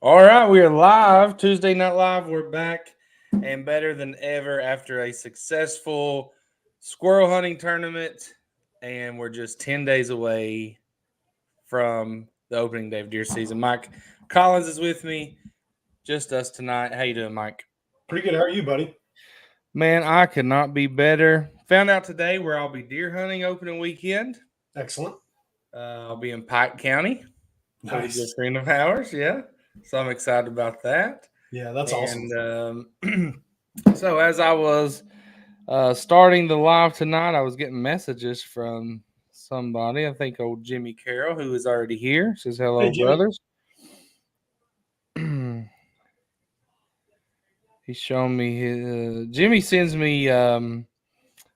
All right, we are live. Tuesday Night Live. We're back and better than ever after a successful squirrel hunting tournament. And we're just 10 days away from the opening day of deer season. Mike Collins is with me. Just us tonight. How you doing, Mike? Pretty good. How are you, buddy? Man, I could not be better. Found out today where I'll be deer hunting opening weekend. Excellent. I'll be in Pike County for a good Nice. friend of ours. Yeah. So I'm excited about that. Yeah, that's awesome. And so as I was starting the live tonight, I was getting messages from somebody. I think old Jimmy Carroll, who is already here, says hello, Hey, Jimmy. brothers. He's showing me his. Jimmy sends me.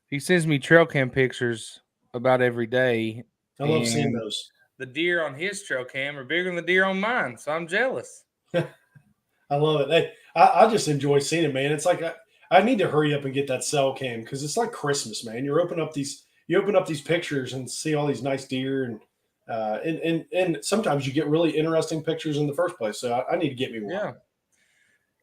He sends me trail cam pictures about every day, I love seeing and those. the deer on his trail cam are bigger than the deer on mine. So I'm jealous. I love it. Hey, I just enjoy seeing it, man. It's like I need to hurry up and get that cell cam because it's like Christmas, man. You open up these pictures and see all these nice deer, and sometimes you get really interesting pictures in the first place. So I need to get me one. Yeah.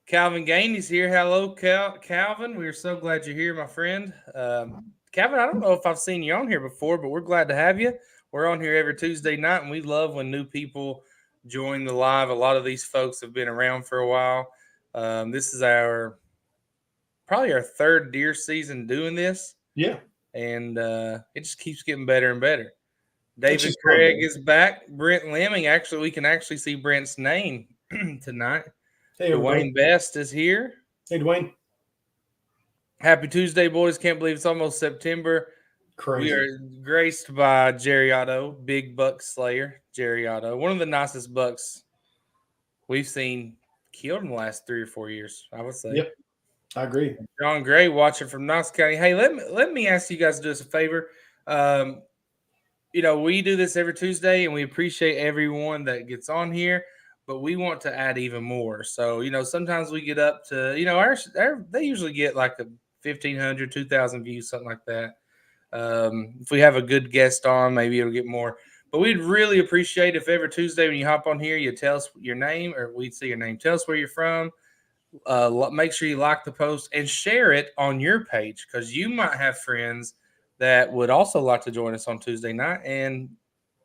Calvin Gainey's here. Hello, Calvin. We're so glad you're here, my friend. Calvin, I don't know if I've seen you on here before, but we're glad to have you. We're on here every Tuesday night, and we love when new people join the live. A lot of these folks have been around for a while. This is probably our third deer season doing this. Yeah. And it just keeps getting better and better. David just Craig fun, is back. Brent Lemming. Actually, we can actually see Brent's name tonight. Hey, Dwayne everybody. Best is here. Hey, Dwayne. Happy Tuesday, boys. Can't believe it's almost September. Crazy. We are graced by Jerry Otto, big buck slayer, Jerry Otto. One of the nicest bucks we've seen killed in the last 3 or 4 years, I would say. Yep. I agree. John Gray watching from Knox County. Hey, let me ask you guys to do us a favor. We do this every Tuesday, and we appreciate everyone that gets on here, but we want to add even more. So, sometimes we get up to, they usually get like a 1,500, 2,000 views, something like that. If we have a good guest on, maybe it'll get more. But we'd really appreciate if every Tuesday when you hop on here, you tell us your name, or we'd see your name. Tell us where you're from. Make sure you like the post and share it on your page, because you might have friends that would also like to join us on Tuesday night. And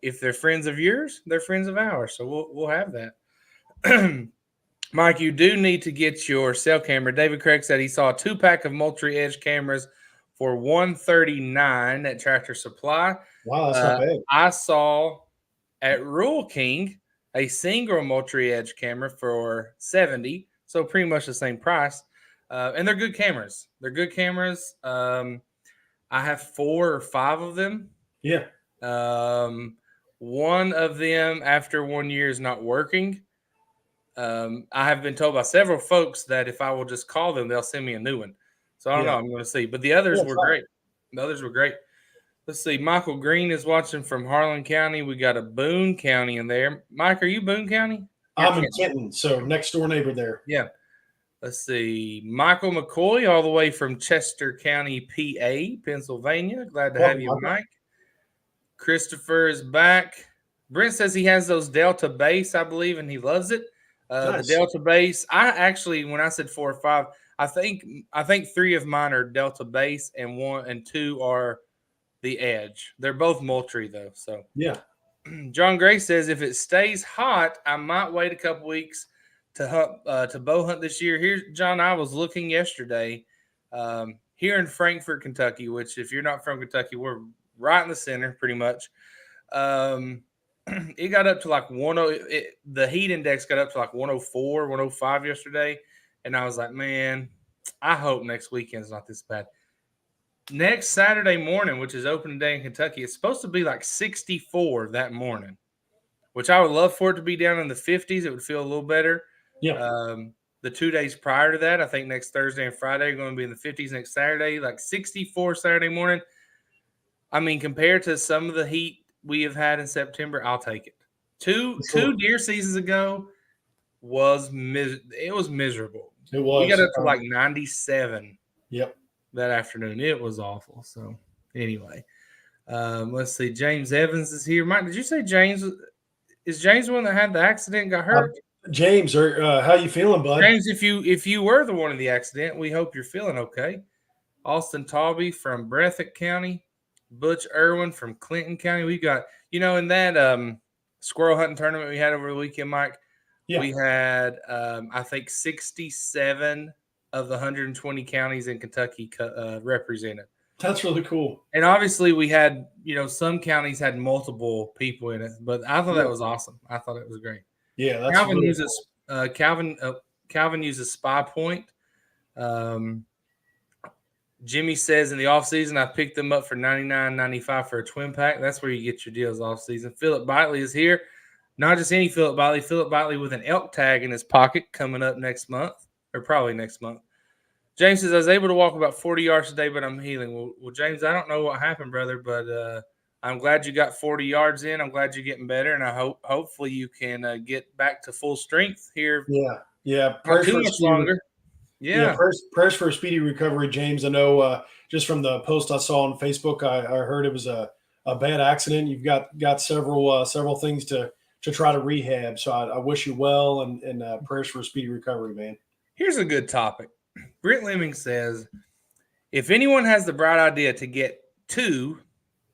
if they're friends of yours, they're friends of ours. So we'll have that. Mike, you do need to get your cell camera. David Craig said he saw a 2-pack of Moultrie Edge cameras for $139 at Tractor Supply. Wow, that's not bad. I saw at Rural King a single Moultrie Edge camera for $70, so pretty much the same price. And they're good cameras. I have 4 or 5 of them. Yeah. One of them, after 1 year, is not working. I have been told by several folks that if I will just call them, they'll send me a new one. So I don't know. I'm going to see. But the others were great. The others were great. Let's see. Michael Green is watching from Harlan County. We got a Boone County in there. Mike, are you Boone County? I'm in Kenton, so next door neighbor there. Yeah. Let's see. Michael McCoy, all the way from Chester County, PA, Pennsylvania. Glad to have you, Mike. Christopher is back. Brent says he has those Delta base, I believe, and he loves it. Nice. The Delta base. I actually, when I said 4 or 5, I think 3 of mine are Delta base, and 1 and 2 are the Edge. They're both Moultrie though. So yeah. John Gray says if it stays hot, I might wait a couple weeks to hunt to bow hunt this year. Here's John. I was looking yesterday here in Frankfort, Kentucky, which if you're not from Kentucky, we're right in the center, pretty much. It got up to like 10. The heat index got up to like 104, 105 yesterday, and I was like, man, I hope next weekend's not this bad. Next Saturday morning, which is opening day in Kentucky, it's supposed to be like 64 that morning, which I would love for it to be down in the 50s. It would feel a little better. Yeah. The 2 days prior to that, I think next Thursday and Friday are going to be in the 50s. Next Saturday, like 64 Saturday morning. I mean, compared to some of the heat we have had in September, I'll take it. Two deer seasons ago was miserable. It was. We got up to like 97. Yep. That afternoon. It was awful. So anyway, let's see. James Evans is here. Mike, did you say James? Is James the one that had the accident and got hurt? James, how you feeling, bud? James, if you were the one in the accident, we hope you're feeling okay. Austin Talby from Breathitt County, Butch Irwin from Clinton County. We got, in that squirrel hunting tournament we had over the weekend, Mike, Yeah, we had, I think, 67 of the 120 counties in Kentucky represented. that's really cool. And obviously we had, some counties had multiple people in it, but I thought that Yeah, was awesome. I thought it was great. yeah, that's Calvin really uses cool. Calvin uses Spy Point. Um, Jimmy says in the off season, I picked them up for $99.95 for a twin pack. That's where you get your deals off season. Philip Biley is here. Not just any Philip Biley. Philip Biley with an elk tag in his pocket coming up next month, or probably next month. James says, I was able to walk about 40 yards today, but I'm healing. Well, James, I don't know what happened, brother, but I'm glad you got 40 yards in. I'm glad you're getting better, and hopefully you can get back to full strength here Yeah, yeah. not Prayers too for a much speedy. longer. Yeah, Yeah. prayers for a speedy recovery, James. I know just from the post I saw on Facebook, I heard it was a bad accident. You've got several things to try to rehab. So I wish you well and prayers for a speedy recovery, man. Here's a good topic. Brent Lemming says, if anyone has the bright idea to get two,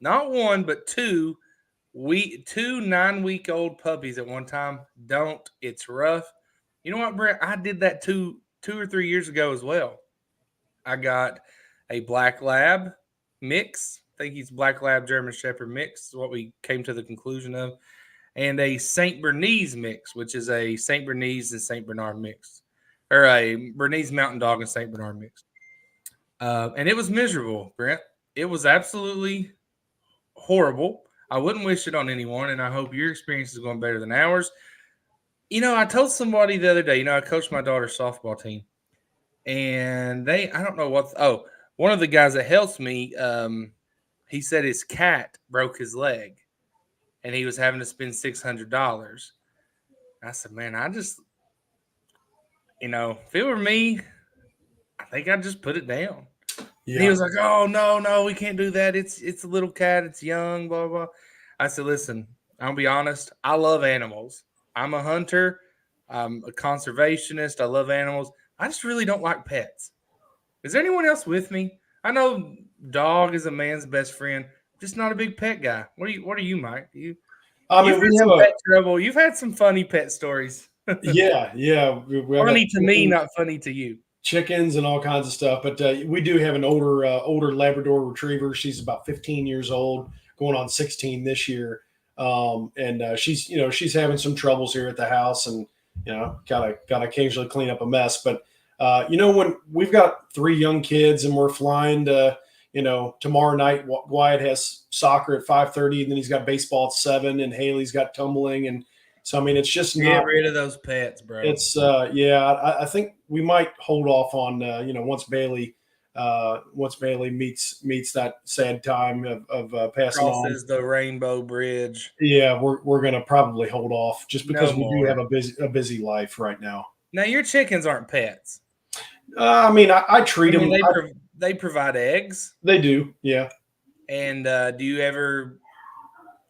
not one, but two 9-week-old puppies at one time, don't. It's rough. You know what, Brent? I did that two or 3 years ago as well. I got a black lab mix. I think he's black lab German Shepherd mix, is what we came to the conclusion of, and a St. Bernese mix, which is a St. Bernese and St. Bernard mix, or a Bernese Mountain Dog and St. Bernard mix. And it was miserable, Brent. It was absolutely horrible. I wouldn't wish it on anyone, and I hope your experience is going better than ours. I told somebody the other day, I coached my daughter's softball team, and I don't know one of the guys that helps me, he said his cat broke his leg, and he was having to spend $600. I said, man, if it were me, I think I'd just put it down. And he Yeah, was like, oh, no, we can't do that. It's a little cat. It's young, blah, blah. I said, listen, I'll be honest. I love animals. I'm a hunter. I'm a conservationist. I love animals. I just really don't like pets. Is there anyone else with me? I know dog is a man's best friend. Just not a big pet guy. What are you, Mike? I You've mean had we have some a pet trouble. You've had some funny pet stories. yeah. I got Funny to me, not funny to you. chickens and all kinds of stuff. But we do have an older Labrador Retriever. She's about 15 years old, going on 16 this year, and she's having some troubles here at the house, and gotta occasionally clean up a mess. But when we've got three young kids and we're flying to tomorrow night, Wyatt has soccer at 5:30, and then he's got baseball at 7, and Haley's got tumbling, and so I mean it's just Get not. rid of those pets, bro. It's I think we might hold off on once Bailey meets that sad time of passing on. Crosses the rainbow bridge. Yeah, we're gonna probably hold off just No because we do have more. a busy life right now. Now your chickens aren't pets. I mean, I treat I mean, them. they provide eggs. They do, yeah. And do you ever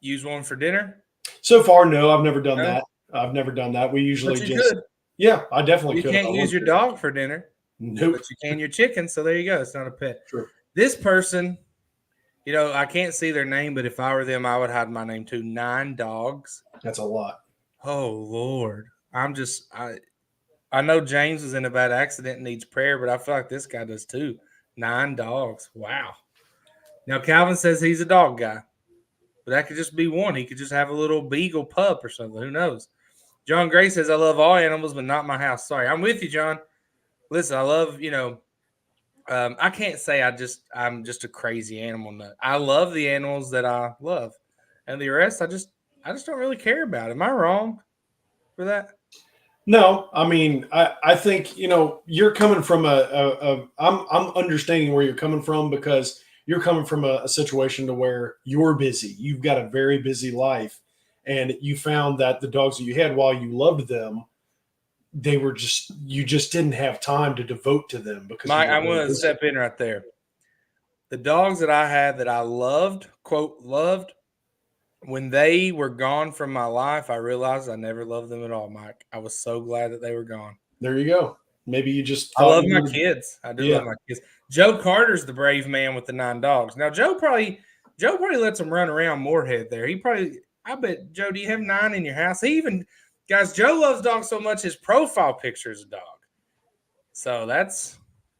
use one for dinner? So far, no, I've never done No, that. I've never done that. We but usually you just, could. yeah, I definitely You could if can't I use wanted your to. dog for dinner, Nope. but you can your chicken. So there you go. It's not a pet. True. This person, I can't see their name, but if I were them, I would hide my name too. 9 dogs. That's a lot. Oh Lord, I know James was in a bad accident and needs prayer, but I feel like this guy does too. 9 dogs. Wow. Now Calvin says he's a dog guy, but that could just be one. He could just have a little beagle pup or something. Who knows? John Gray says I love all animals, but not my house. Sorry, I'm with you, John. Listen, I love I can't say I'm just a crazy animal nut. I love the animals that I love, and the rest I just don't really care about. Am I wrong for that? No, I mean, I think you're coming from I'm understanding where you're coming from because you're coming from a situation to where you're busy. You've got a very busy life, and you found that the dogs that you had, while you loved them, you just didn't have time to devote to them because you Mike, were I'm very going to busy. step in right there. The dogs that I had that I loved, quote, loved, When they were gone from my life, I realized I never loved them at all, Mike. I was so glad that they were gone. There you go. Maybe you just I thought love you my wanted. kids. I do Yeah. love my kids. Joe Carter's the brave man with the 9 dogs. Now Joe probably lets them run around Moorhead there. I bet, Joe, do you have 9 in your house? Guys, Joe loves dogs so much his profile picture is a dog. So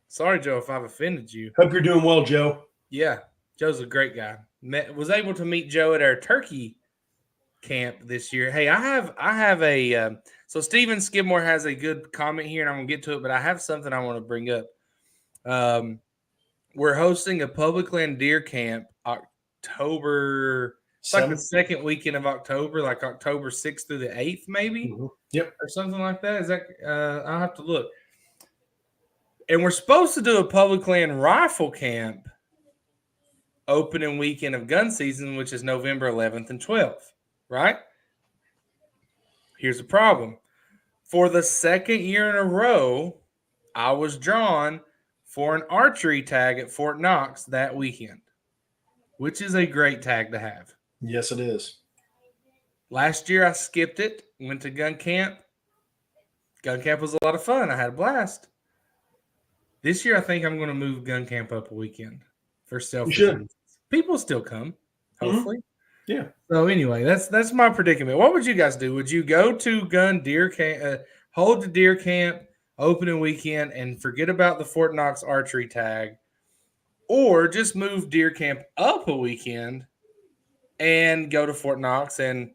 sorry, Joe, if I've offended you. Hope you're doing well, Joe. Yeah, Joe's a great guy. Was able to meet Joe at our turkey camp this year. Hey, I have a so Steven Skidmore has a good comment here, and I'm gonna get to it, but I have something I want to bring up. We're hosting a public land deer camp October. It's like the second weekend of October, like October 6th through the 8th, maybe. Mm-hmm. Yep. Or something like that. Is that I'll have to look. And we're supposed to do a public land rifle camp opening weekend of gun season, which is November 11th and 12th, right? Here's the problem. For the second year in a row, I was drawn for an archery tag at Fort Knox that weekend, which is a great tag to have. Yes, it is. Last year, I skipped it, went to gun camp. Gun camp was a lot of fun. I had a blast. This year, I think I'm going to move gun camp up a weekend for selfish reasons. People still come, hopefully. Mm-hmm. Yeah. So anyway, that's my predicament. What would you guys do? Would you go to deer camp, hold the deer camp opening weekend, and forget about the Fort Knox archery tag, or just move deer camp up a weekend and go to Fort Knox? And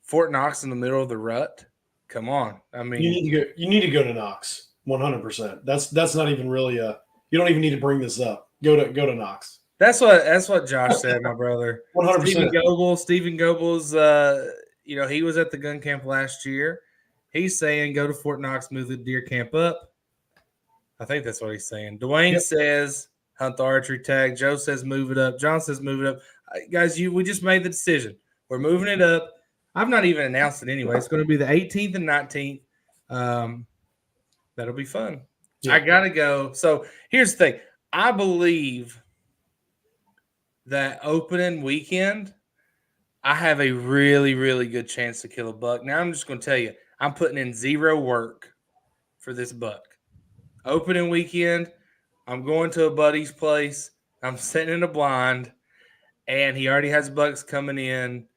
Fort Knox in the middle of the rut? Come on, I mean, you need to go to Knox 100%. That's not even really you don't even need to bring this up. Go to Knox. That's what Josh said, my brother. 100%. Stephen Goebels, he was at the gun camp last year. He's saying go to Fort Knox, move the deer camp up. I think that's what he's saying. Dwayne says hunt the archery tag. Joe says move it up. John says move it up. Guys, we just made the decision. We're moving it up. I've not even announced it anyway. It's going to be the 18th and 19th. That'll be fun. Yeah. I got to go. So here's the thing. I believe that opening weekend, I have a really, really good chance to kill a buck. Now, I'm just going to tell you, I'm putting in zero work for this buck. Opening weekend, I'm going to a buddy's place. I'm sitting in a blind, and he already has bucks coming in,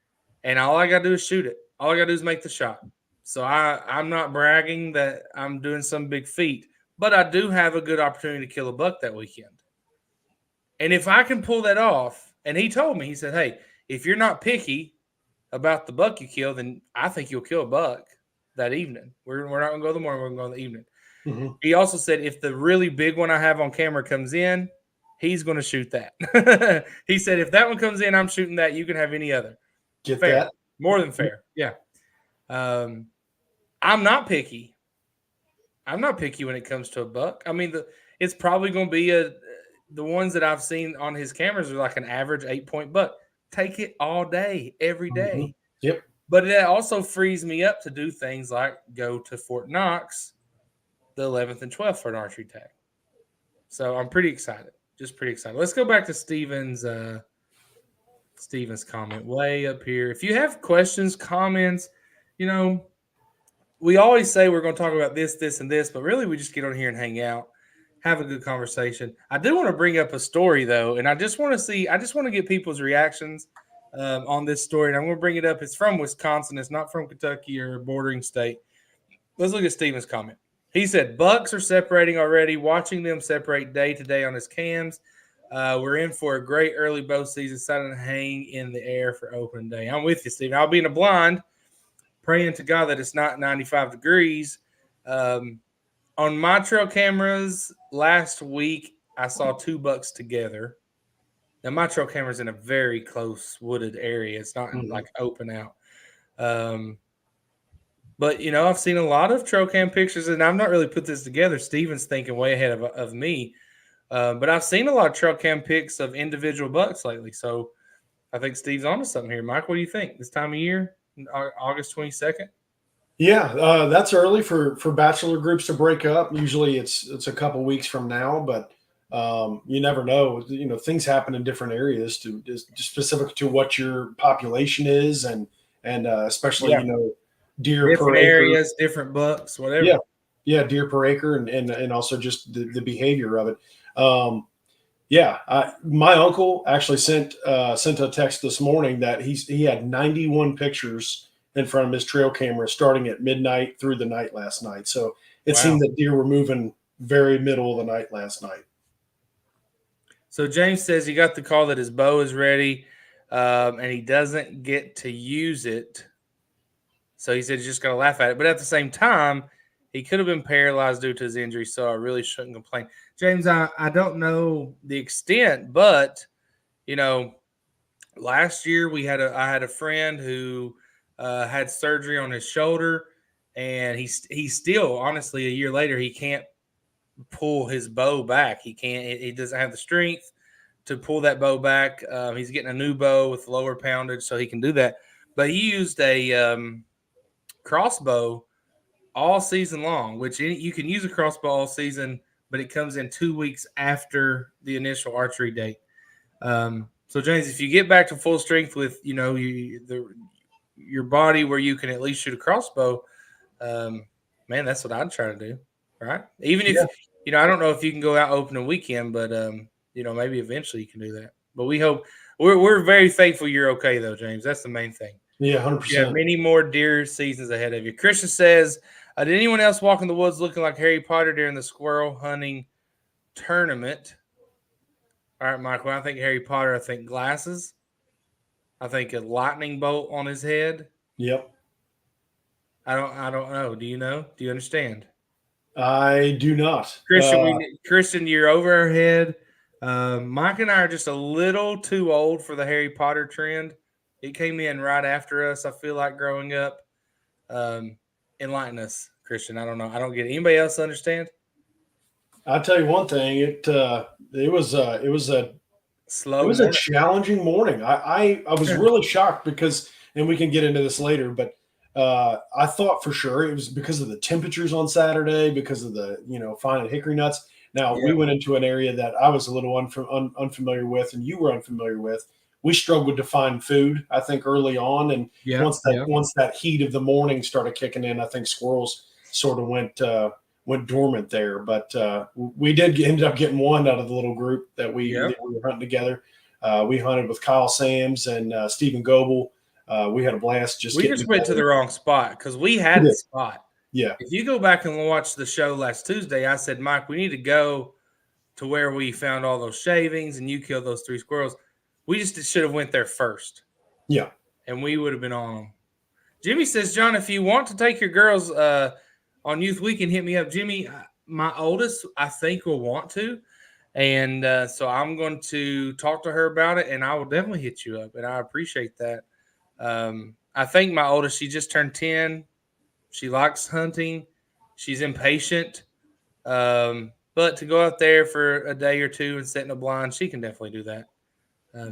and all I got to do is shoot it. All I got to do is make the shot. So I'm not bragging that I'm doing some big feat, but I do have a good opportunity to kill a buck that weekend. And if I can pull that off, and he told me, he said, hey, if you're not picky about the buck you kill, then I think you'll kill a buck that evening. We're not going to go in the morning. We're going to go in the evening. Mm-hmm. He also said if the really big one I have on camera comes in, he's going to shoot that. He said if that one comes in, I'm shooting that. You can have any other. Get fair. That? More than fair. Yeah. I'm not picky. I'm not picky when it comes to a buck. I mean, it's probably going to be the ones that I've seen on his cameras are like an average 8-point buck. Take it all day, every day. Mm-hmm. Yep. But it also frees me up to do things like go to Fort Knox the 11th and 12th for an archery tag. So I'm pretty excited. Just pretty excited. Let's go back to Steven's comment way up here. If you have questions, comments, we always say we're going to talk about this, this, and this, but really we just get on here and hang out. Have a good conversation. I do want to bring up a story, though, and I just want to get people's reactions on this story, and I'm going to bring it up. It's from Wisconsin. It's not from Kentucky or a bordering state. Let's look at Steven's comment. He said, bucks are separating already, watching them separate day to day on his cams. We're in for a great early bow season, starting to hang in the air for opening day. I'm with you, Steven. I'll be in a blind, praying to God that it's not 95 degrees. On my trail cameras last week, I saw 2 bucks together. Now, my trail camera's in a very close wooded area. It's not like open out. But, I've seen a lot of trail cam pictures, and I've not really put this together. Steven's thinking way ahead of me. But I've seen a lot of trail cam pics of individual bucks lately. So I think Steve's onto something here. Mike, what do you think? This time of year, August 22nd? Yeah, that's early for bachelor groups to break up. Usually it's a couple weeks from now, but You never know. Things happen in different areas to just specific to what your population is, and especially Yeah. deer per Different acre. areas, different bucks, Yeah, whatever. yeah, deer per acre, and also just the behavior of it. Um, yeah, my uncle actually sent a text this morning that he had 91 pictures in front of his trail camera starting at midnight through the night last night. So it Wow. seemed that deer were moving very middle of the night last night. So James says he got the call that his bow is ready, and he doesn't get to use it. So he said he's just going to laugh at it. But at the same time, he could have been paralyzed due to his injury. So I really shouldn't complain. James, I don't know the extent, but you know, last year I had a friend who had surgery on his shoulder, and he's still honestly a year later he can't pull his bow back. He doesn't have the strength to pull that bow back. He's getting a new bow with lower poundage, so he can do that. But he used a crossbow all season long, which you can use a crossbow all season, but it comes in 2 weeks after the initial archery date. So James, if you get back to full strength with your body where you can at least shoot a crossbow, man, that's what I'd try to do, right? Even if Yeah, I don't know if you can go out open a weekend, but maybe eventually you can do that. But we hope we're very thankful you're okay though, James. That's the main thing. yeah, hundred You have percent. many more deer seasons ahead of you. Christian says, did anyone else walk in the woods looking like Harry Potter during the squirrel hunting tournament? All right, Mike. When I think Harry Potter, I think glasses. I think a lightning bolt on his head. Yep, I don't know. Do you know? Do you understand? I do not. Christian, you're over our head. Mike and I are just a little too old for the Harry Potter trend. It came in right after us. I feel like growing up. Um, Enlighten us, Christian. I don't know. I don't get it. Anybody else understand? I'll tell you one thing. It Slow was a morning. challenging morning. I was really shocked because, and we can get into this later, but I thought for sure it was because of the temperatures on Saturday, because of the finding hickory nuts. Now we Yeah. went into an area that I was a little unfamiliar with, and you were unfamiliar with. We struggled to find food, I think, early on, and Yeah. Yeah. once that heat of the morning started kicking in, I think squirrels sort of went dormant there. But we ended up getting one out of the little group Yeah. that we were hunting together. We hunted with Kyle Sams and Stephen Goebel. We had a blast just We getting just went to together. the wrong spot because we We had the did. spot. Yeah, If you go back and watch the show last Tuesday, I said, Mike, we need to go to where we found all those shavings and you killed those 3 squirrels. We just should have went there first, yeah, and we would have been on them. Jimmy says, John, if you want to take your girls on youth weekend, hit me up. Jimmy, my oldest, I think will want to. And so I'm going to talk to her about it, and I will definitely hit you up. And I appreciate that. I think my oldest, she just turned 10. She likes hunting. She's impatient. But to go out there for a day or two and sit in a blind, she can definitely do that.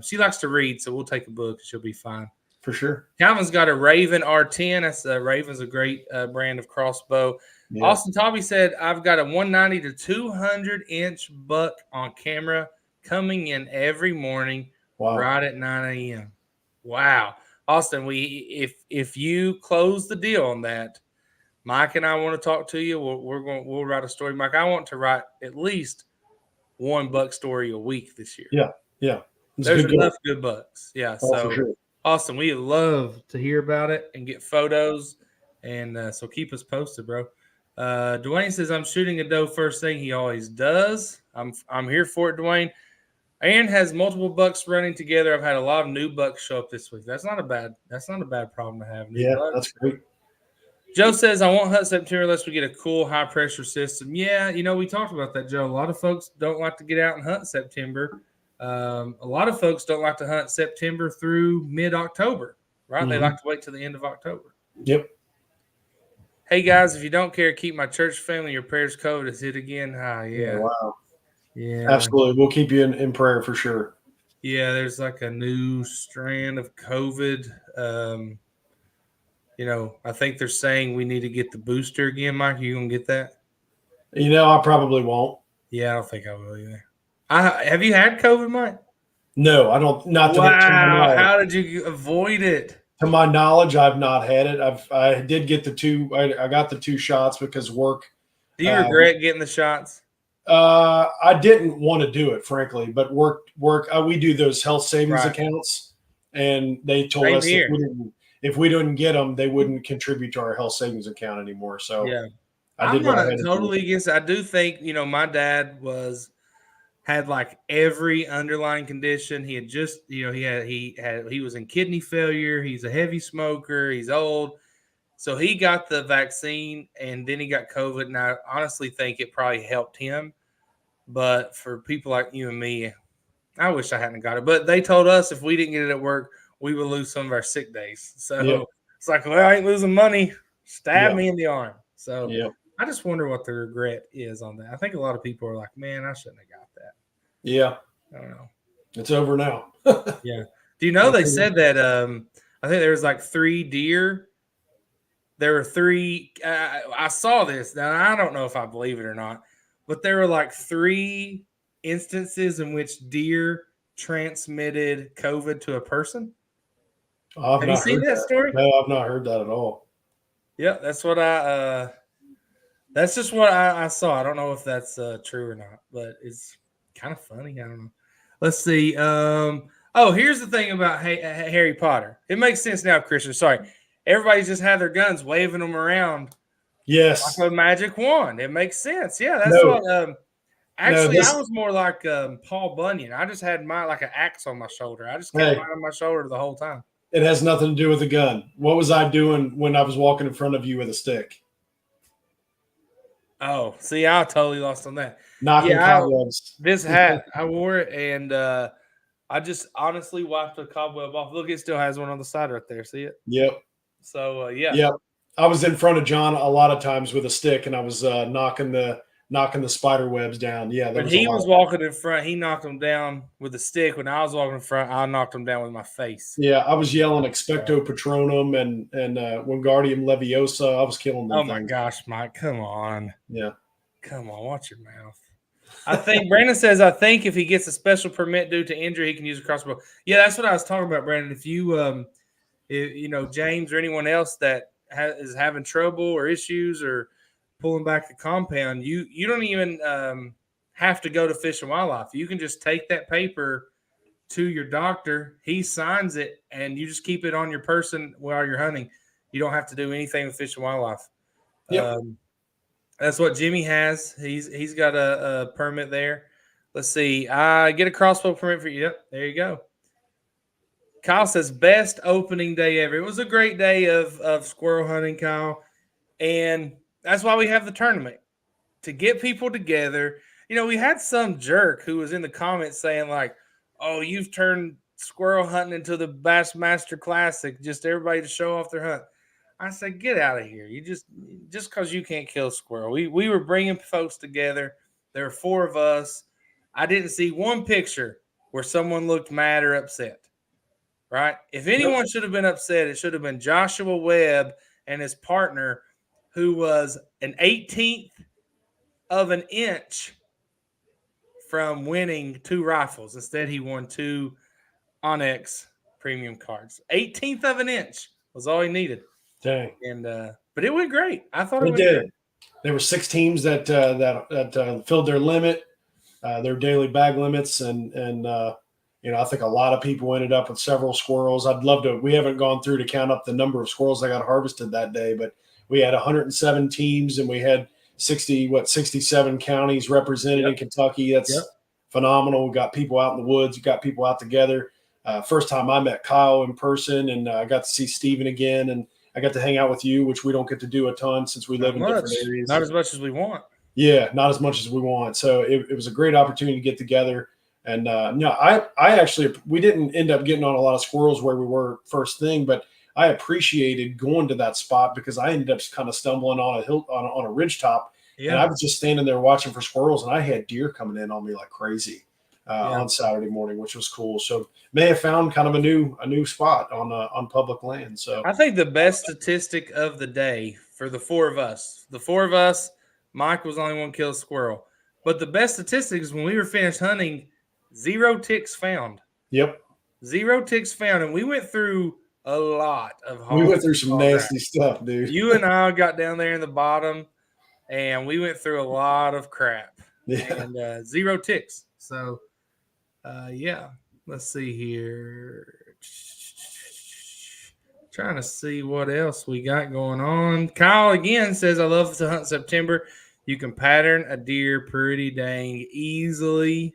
She likes to read, so we'll take a book and she'll be fine. for sure. Calvin's got a Raven R10. That's Raven's a great brand of crossbow. Yeah. Austin Tobby said, I've got a 190 to 200 inch buck on camera coming in every morning Wow. right at 9 a.m. Wow. Austin, if you close the deal on that, Mike and I want to talk to you. We'll write a story. Mike, I want to write at least one buck story a week this year. Yeah. Yeah. It's a There's good goal. enough good bucks. Yeah. Oh, for So, sure. Austin, we love to hear about it and get photos. And so keep us posted, bro. Dwayne says, I'm shooting a doe first thing. He always does. I'm here for it, Dwayne. Aaron has multiple bucks running together. I've had a lot of new bucks show up this week. That's not a bad problem to have, new Yeah, that's bucks. great. Joe says, I won't hunt September unless we get a cool high pressure system. Yeah, we talked about that, Joe. A lot of folks don't like to get out and hunt September. A lot of folks don't like to hunt September through mid-October, right? They like to wait till the end of October. Yep. Hey, guys, if you don't care, keep my church family your prayers covered. It's hit again. Ah, Yeah. yeah. Wow. Yeah. Absolutely. We'll keep you in prayer for sure. Yeah, there's like a new strand of COVID. I think they're saying we need to get the booster again, Mike. Are you going to get that? I probably won't. Yeah, I don't think I will either. Have you had COVID, Mike? No, I don't. Not to my Wow. knowledge. How did you avoid it? To my knowledge, I've not had it. I did get the two. I got the two shots because work. Do you Uh, regret getting the shots? I didn't want to do it, frankly, but work. We do those health savings Right. accounts, and they told Same us here. if we didn't get them, they wouldn't contribute to our health savings account anymore. So Yeah. I I'm did go not ahead and do it. totally against it. I do think, my dad had like every underlying condition. He had just, he was in kidney failure. He's a heavy smoker. He's old. So he got the vaccine and then he got COVID. And I honestly think it probably helped him. But for people like you and me, I wish I hadn't got it. But they told us if we didn't get it at work, we would lose some of our sick days. Yep, So it's like, well, I ain't losing money. Stab yep, me in the arm. So yep, I just wonder what the regret is on that. I think a lot of people are like, man, I shouldn't have got that. yeah. I don't know. It's over now. Yeah. Do you know they said that I think there was like 3 deer. There were 3 I saw this. Now I don't know if I believe it or not, but there were like 3 instances in which deer transmitted COVID to a person. I've Have you not seen heard that that. story? No, I've not heard that at all. Yeah, that's just what I saw. I don't know if that's true or not, but it's kind of funny. I don't know. Let's see. Oh, here's the thing about Harry Potter. It makes sense now, Christian. Sorry. Everybody just had their guns waving them around Yes. like a magic wand. It makes sense. Yeah, that's No. what No. actually I was more like Paul Bunyan. I just had my like an axe on my shoulder. I just kept Hey, mine on my shoulder the whole time. it has nothing to do with the gun. What was I doing when I was walking in front of you with a stick? Oh, see, I totally lost on that. Knocking Yeah, cobwebs. this hat, I wore it and I just honestly wiped the cobweb off. Look, it still has one on the side right there. See it? Yep. So yeah. Yep. I was in front of John a lot of times with a stick, and I was knocking the spider webs down. Yeah, there When was a he lot was of that. walking in front, he knocked him down with a stick. When I was walking in front, I knocked him down with my face. Yeah, I was yelling expecto patronum and Wingardium Leviosa. I was killing them Oh my things. gosh, Mike, come on, Yeah. watch your mouth. I think Brandon says I think if he gets a special permit due to injury, he can use a crossbow. Yeah, that's what I was talking about, Brandon. If you James or anyone else that is having trouble or issues or pulling back the compound, you don't even have to go to Fish and Wildlife. You can just take that paper to your doctor. He signs it, and you just keep it on your person while you're hunting. You don't have to do anything with Fish and Wildlife. Yep. That's what Jimmy has. He's got a permit there. Let's see. I get a crossbow permit for you. Yep, there you go. Kyle says best opening day ever. It was a great day of squirrel hunting, Kyle, and that's why we have the tournament to get people together. We had some jerk who was in the comments saying like, "Oh, you've turned squirrel hunting into the Bassmaster Classic, just everybody to show off their hunt." I said, "Get out of here! You just because you can't kill a squirrel." We were bringing folks together. There were 4 of us. I didn't see one picture where someone looked mad or upset. Right? If Yep. anyone should have been upset, it should have been Joshua Webb and his partner, who was an 18th of an inch from winning 2 rifles. Instead, he won 2 Onyx premium cards. 18th of an inch was all he needed. Dang. And but it went great. I thought it It went great. did. There were 6 teams that filled their limit, their daily bag limits, and I think a lot of people ended up with several squirrels. I'd love to. We haven't gone through to count up the number of squirrels that got harvested that day, but we had 107 teams, and we had 67 counties represented in Yep. Kentucky. Yep. That's phenomenal. We got people out in the woods. We got people out together. First time I met Kyle in person, and I got to see Steven again, and I got to hang out with you, which we don't get to do a ton since we live Not in much. different areas. Not as much as we want. Yeah, not as much as we want. So it was a great opportunity to get together. And I actually we didn't end up getting on a lot of squirrels where we were first thing, but I appreciated going to that spot because I ended up kind of stumbling on a hill on a ridge top, and Yeah. I was just standing there watching for squirrels, and I had deer coming in on me like crazy Yeah. on Saturday morning, which was cool. So may have found kind of a new spot on public land. So I think the best statistic of the day for the 4 of us, Mike was the only one kill a squirrel. But the best statistics when we were finished hunting, 0 ticks found. Yep. 0 ticks found, and we went through a lot of We hog. went through some hog nasty stuff, dude. You and I got down there in the bottom, and we went through a lot of crap. Yeah. And 0 ticks. So, yeah. Let's see here. Trying to see what else we got going on. Kyle again says, I love to hunt September. You can pattern a deer pretty dang easily.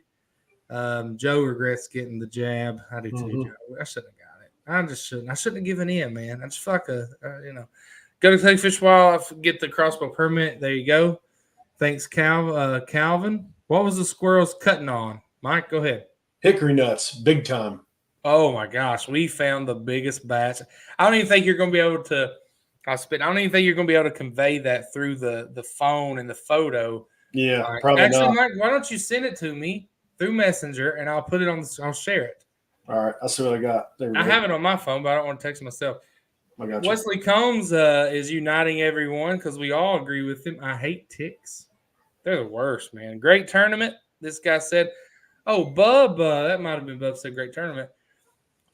Joe regrets getting the jab. I do too, Joe. I shouldn't have got it. I just shouldn't. I shouldn't have given in, man. I just feel like go to Take Fish Wildlife, get the crossbow permit. There you go. Thanks, Calvin. What was the squirrels cutting on? Mike, go ahead. Hickory nuts, big time. Oh my gosh, we found the biggest batch. I don't even think you're going to be able to. I don't even think you're going to be able to convey that through the phone and the photo. Yeah, probably actually, not. Mike, why don't you send it to me through Messenger and I'll put it on. I'll share it. All right, I'll see what I got. I have it on my phone, but I don't want to text myself. I got you. Wesley Combs is uniting everyone because we all agree with him. I hate ticks. They're the worst, man. Great tournament. This guy said, oh, Bub, that might have been Bub said great tournament.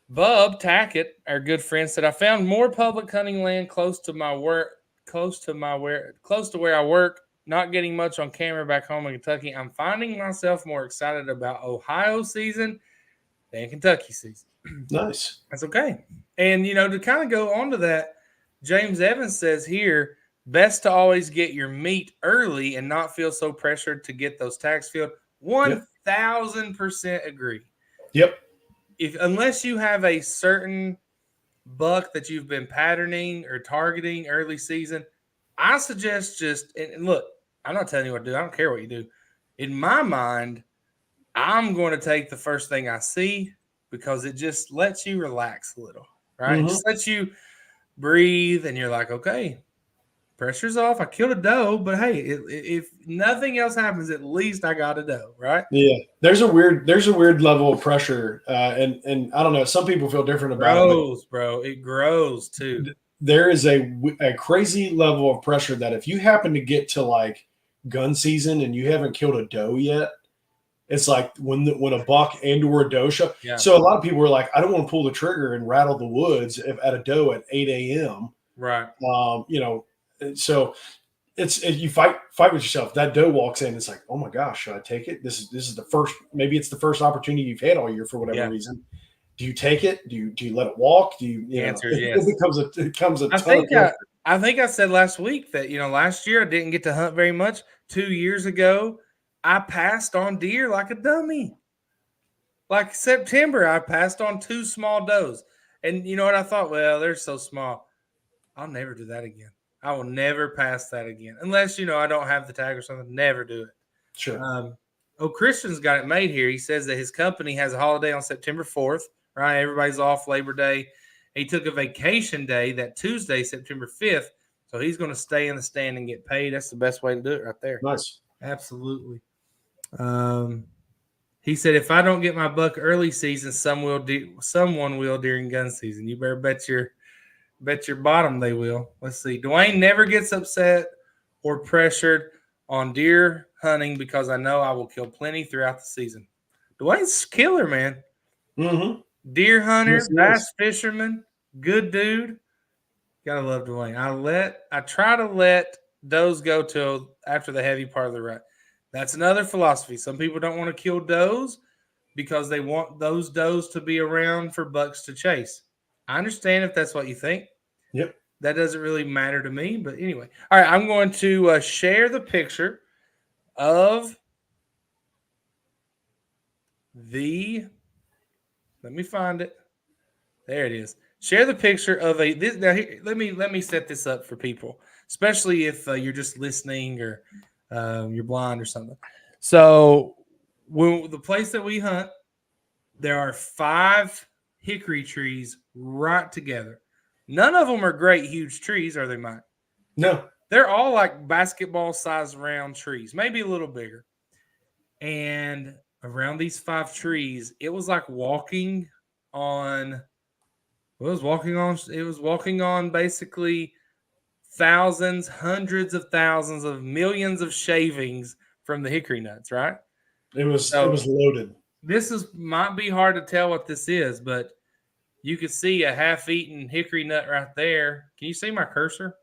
Bub Tackett, our good friend, said, I found more public hunting land close to where I work, not getting much on camera back home in Kentucky. I'm finding myself more excited about Ohio season than Kentucky season. Nice. That's okay. And, to kind of go on to that, James Evans says here, best to always get your meat early and not feel so pressured to get those tags filled. 1,000% agree. Yep. Unless you have a certain buck that you've been patterning or targeting early season, I suggest and look, I'm not telling you what to do. I don't care what you do. In my mind, I'm going to take the first thing I see because it just lets you relax a little, right? It just lets you breathe and you're like, okay, pressure's off. I killed a doe, but hey, if nothing else happens, at least I got a doe, right? Yeah, there's a weird level of pressure, and I don't know. Some people feel different about it. Bro, it grows too. There is a crazy level of pressure that if you happen to get to like gun season and you haven't killed a doe yet, it's like when a buck and or a doe show. Yeah. So a lot of people are like, I don't want to pull the trigger and rattle the woods at a doe at 8 a.m. Right. So you fight with yourself. That doe walks in, it's like, oh my gosh, should I take it? This is the first, maybe it's the first opportunity you've had all year for whatever reason. Do you take it? Do you let it walk? Do you? The answer is yes. It becomes a ton of pressure. I think I said last week that last year I didn't get to hunt very much. 2 years ago, I passed on deer like a dummy. Like September, I passed on 2 small does, and you know what I thought? Well, they're so small. I'll never do that again. I will never pass that again. Unless, I don't have the tag or something. Never do it. Sure. Christian's got it made here. He says that his company has a holiday on September 4th, right? Everybody's off Labor Day. He took a vacation day that Tuesday, September 5th. So he's going to stay in the stand and get paid. That's the best way to do it right there. Nice. Absolutely. He said, if I don't get my buck early season, someone will during gun season. You better bet your bottom they will. Let's see. Dwayne never gets upset or pressured on deer hunting because I know I will kill plenty throughout the season. Dwayne's killer, man. Mm-hmm. Deer hunter, bass fisherman, good dude. Gotta love Dwayne. I try to let does go till after the heavy part of the rut. That's another philosophy. Some people don't want to kill does because they want those does to be around for bucks to chase. I understand if that's what you think. Yep. That doesn't really matter to me. But anyway. All right. I'm going to share the picture of let me find it. There it is. Share the picture of now here, let me set this up for people, especially if you're just listening or you're blind or something. So the place that we hunt, there are 5 hickory trees right together. None of them are great, huge trees, are they, Mike? No. They're all like basketball-sized round trees, maybe a little bigger. And around these 5 trees, it was like walking on basically thousands, hundreds of thousands of millions of shavings from the hickory nuts, right? It was So loaded. this might be hard to tell what this is, but you can see a half-eaten hickory nut right there. Can you see my cursor?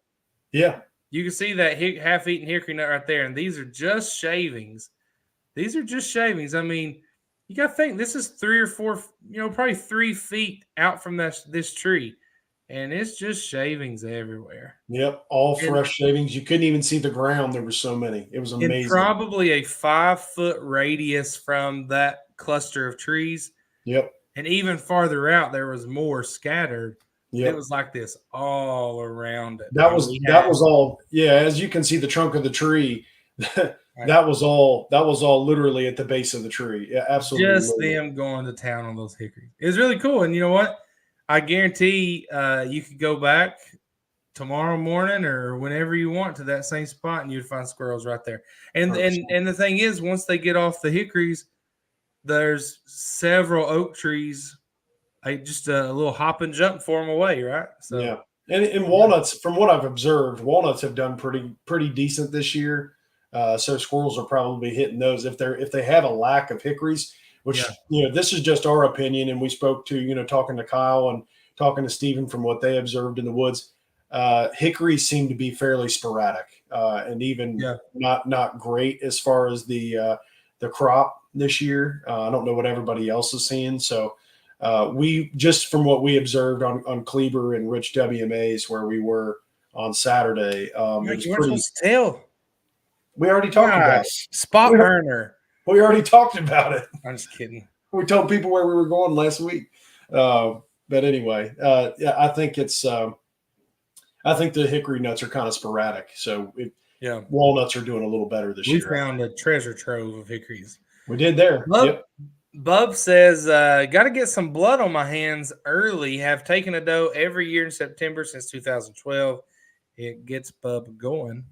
Yeah. You can see that half-eaten hickory nut right there, and these are just shavings. These are just shavings. I mean, you got to think this is 3 or 4, probably 3 feet out from this tree, and it's just shavings everywhere. Yep. All And fresh shavings. You couldn't even see the ground. There were so many. It was in amazing. probably a 5-foot radius from that cluster of trees, Yep. and even farther out, there was more scattered. It Yep. was like this all around it, That and was we that had was all. Yeah, as you can see, the trunk of the tree. like, That was all. That was all literally at the base of the tree. Yeah, absolutely just loaded. them going to town on those hickories. It was really cool, and you know what? I guarantee you could go back tomorrow morning or whenever you want to that same spot, and you'd find squirrels right there. And 100%. and and the thing is, once they get off the hickories, there's several oak trees, just a little hop and jump for them away, right? So Yeah, and walnuts, from what I've observed, walnuts have done pretty decent this year. So squirrels are probably hitting those if they have a lack of hickories. yeah, Which this is just our opinion, and we spoke to talking to Kyle and talking to Stephen from what they observed in the woods. Hickories seem to be fairly sporadic, and even yeah. not great as far as the crop this year. I don't know what everybody else is seeing, so. We just from what we observed on Kleber and Rich WMA's where we were on Saturday, it was You weren't pretty. supposed to tell. We already talked about it. Gosh, spot We, burner. we already talked about it. I'm just kidding. We told people where we were going last week. But anyway, yeah, I think I think the hickory nuts are kind of sporadic. So Yeah, walnuts are doing a little better this we year. found a treasure trove of hickories. We did there. Yep. Bub says, got to get some blood on my hands early. Have taken a doe every year in September since 2012. It gets Bub going.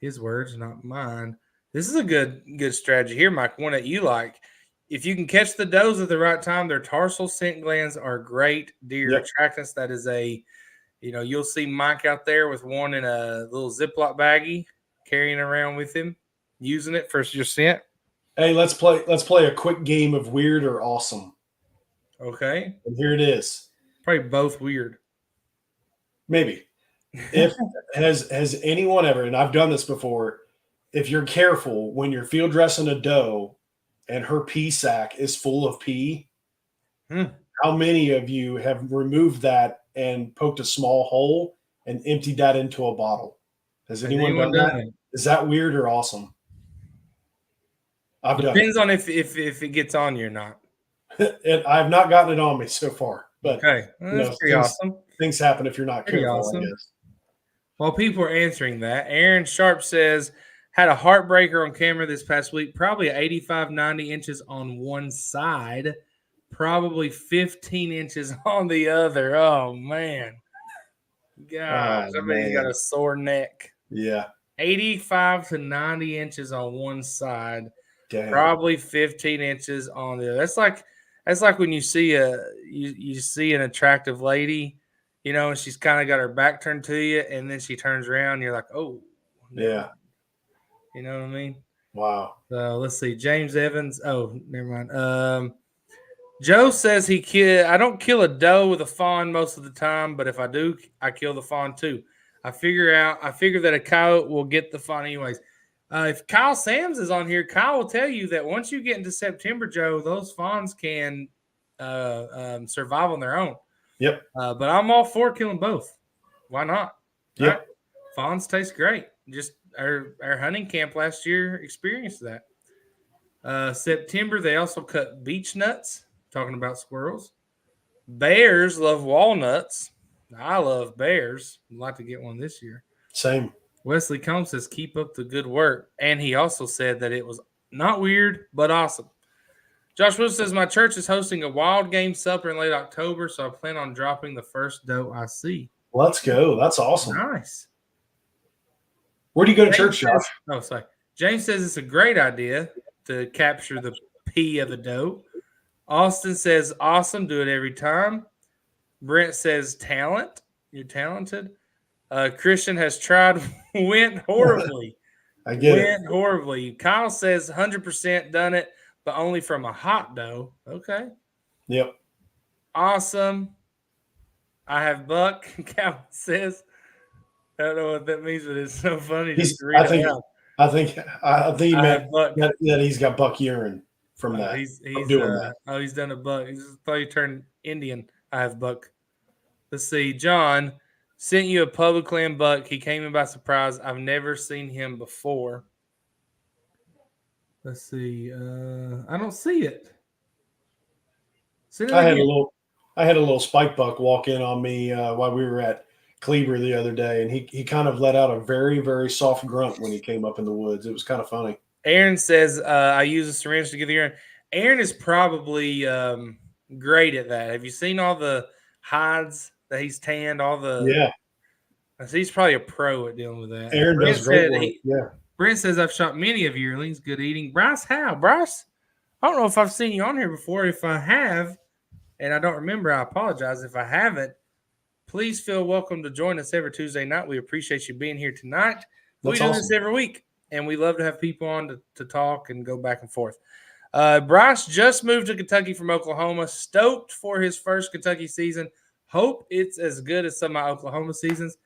His words, not mine. This is a good strategy here, Mike. One that you like. If you can catch the does at the right time, their tarsal scent glands are great deer Yep. attractants. That is you'll see Mike out there with one in a little Ziploc baggie carrying around with him, using it for your scent. Hey, let's play a quick game of weird or awesome. Okay. And here it is. Probably both weird. Maybe. If has anyone ever, and I've done this before, if you're careful when you're field dressing a doe and her pee sac is full of pee, how many of you have removed that and poked a small hole and emptied that into a bottle? Has anyone done that? Is that weird or awesome? I've done it. Depends on if it gets on you or not. I've not gotten it on me so far, but okay, that's pretty awesome. Things happen if you're not Pretty careful. awesome. I guess. While people are answering that, Aaron Sharp says, had a heartbreaker on camera this past week, probably 85, 90 inches on one side, probably 15 inches on the other. Oh, man. Gosh, I mean, he's got a sore neck. Yeah. 85 to 90 inches on one side, Damn. probably 15 inches on the other. That's like when you see you see an attractive lady, and she's kind of got her back turned to you, and then she turns around, and you're like, oh, yeah. You know what I mean? Wow. So let's see. James Evans. Oh, never mind. Joe says I don't kill a doe with a fawn most of the time, but if I do, I kill the fawn too. I figure that a coyote will get the fawn anyways. If Kyle Sams is on here, Kyle will tell you that once you get into September, Joe, those fawns can survive on their own. Yep. But I'm all for killing both. Why not? Yep. Right? Fawns taste great. Just our hunting camp last year experienced that. September, they also cut beech nuts, talking about squirrels. Bears love walnuts. I love bears. I'd like to get one this year. Same. Wesley Combs says, keep up the good work. And he also said that it was not weird, but awesome. Josh Wilson says, my church is hosting a wild game supper in late October, so I plan on dropping the first doe I see. Let's go. That's awesome. Nice. Where do you go to church, Josh? Sorry. James says it's a great idea to capture the pee of the doe. Austin says, awesome. Do it every time. Brent says, talent. You're talented. Christian has tried, went horribly. I get it. Went horribly. Kyle says 100% done it, but only from a hot dough. Okay. Yep. Awesome. I have buck. Calvin says, I don't know what that means, but it's so funny just He's. to read it out. I think. I think he I meant have buck. that he's got buck urine from Oh, that. he's From he's doing that. he's done a buck. He's thought he turned Indian. I have buck. Let's see. John sent you a public land buck. He came in by surprise. I've never seen him before. Let's see. I don't see it. Say that I had a again. little. I had a little spike buck walk in on me while we were at Cleaver the other day, and he kind of let out a very very soft grunt when he came up in the woods. It was kind of funny. Aaron says I use a syringe to get the urine. Aaron is probably great at that. Have you seen all the hides that he's tanned? All the Yeah, he's probably a pro at dealing with that. Aaron Brent does great said work. Yeah, Brent says I've shot many of yearlings. Good eating. Bryce, how? Bryce, I don't know if I've seen you on here before. If I have, and I don't remember, I apologize. If I haven't, please feel welcome to join us every Tuesday night. We appreciate you being here tonight. We that's do awesome. this every week, and we love to have people on to talk and go back and forth. Bryce just moved to Kentucky from Oklahoma, stoked for his first Kentucky season. Hope it's as good as some of my Oklahoma seasons.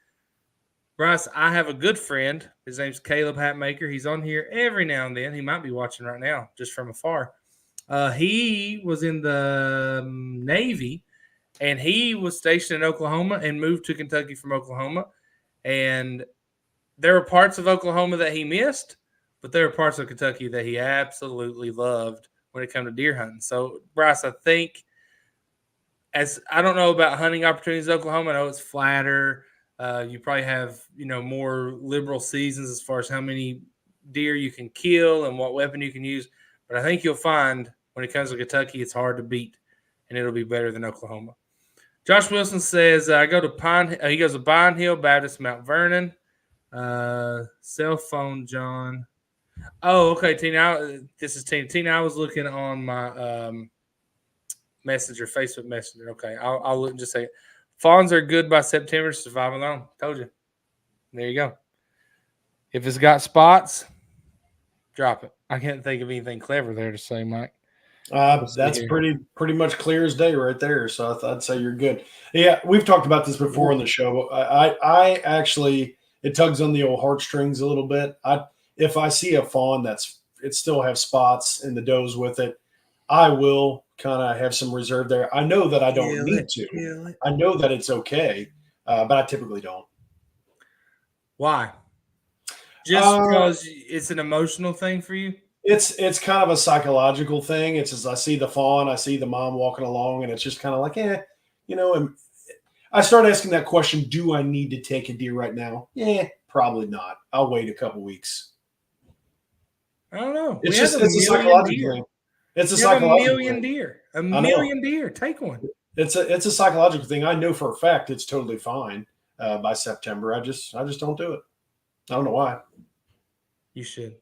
Bryce, I have a good friend. His name's Caleb Hatmaker. He's on here every now and then. He might be watching right now, just from afar. He was in the Navy, and he was stationed in Oklahoma and moved to Kentucky from Oklahoma. And there were parts of Oklahoma that he missed, but there were parts of Kentucky that he absolutely loved when it came to deer hunting. So, Bryce, I think as I don't know about hunting opportunities in Oklahoma. I know it's flatter. You probably have more liberal seasons as far as how many deer you can kill and what weapon you can use. But I think you'll find when it comes to Kentucky, it's hard to beat, and it'll be better than Oklahoma. Josh Wilson says, I go to Pine. He goes to Pine Hill Baptist, Mount Vernon. Cell phone, John. Oh, okay, Tina. This is Tina. Tina, I was looking on my Messenger, Facebook Messenger. Okay, I'll look and just say, fawns are good by September. Survive alone. Told you. There you go. If it's got spots, drop it. I can't think of anything clever there to say, Mike. That's pretty much clear as day right there. So I'd say you're good. Yeah, we've talked about this before on the show. I actually it tugs on the old heartstrings a little bit. If I see a fawn it still have spots and the does with it, I will kind of have some reserve there. I know that I don't need to. I know that it's okay, but I typically don't. Why? Just because it's an emotional thing for you? It's kind of a psychological thing. It's as I see the fawn, I see the mom walking along, and it's just kind of like, and I start asking that question: do I need to take a deer right now? Probably not. I'll wait a couple weeks. I don't know. It's a psychological thing. It's a psychological million thing. deer. A million deer. Take one. It's a psychological thing. I know for a fact it's totally fine by September. I just don't do it. I don't know why. You should.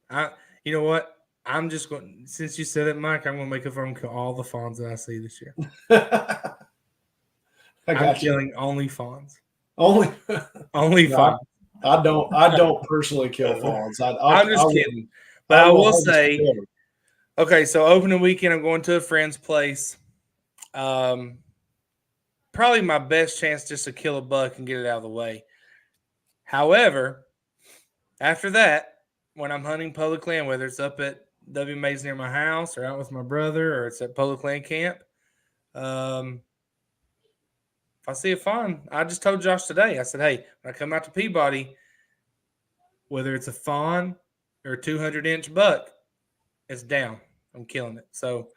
You know what? I'm just going. Since you said it, Mike, I'm going to make a phone call all the fawns that I see this year. I'm killing only fawns. Only fawns. I don't personally kill fawns. I'm just kidding. But I will say, okay, so opening weekend, I'm going to a friend's place. Probably my best chance just to kill a buck and get it out of the way. However, after that, when I'm hunting public land, whether it's up at WMA's near my house or out with my brother or it's at public land camp, if I see a fawn, I just told Josh today, I said, hey, when I come out to Peabody, whether it's a fawn or a 200-inch buck, it's down. I'm killing it. So,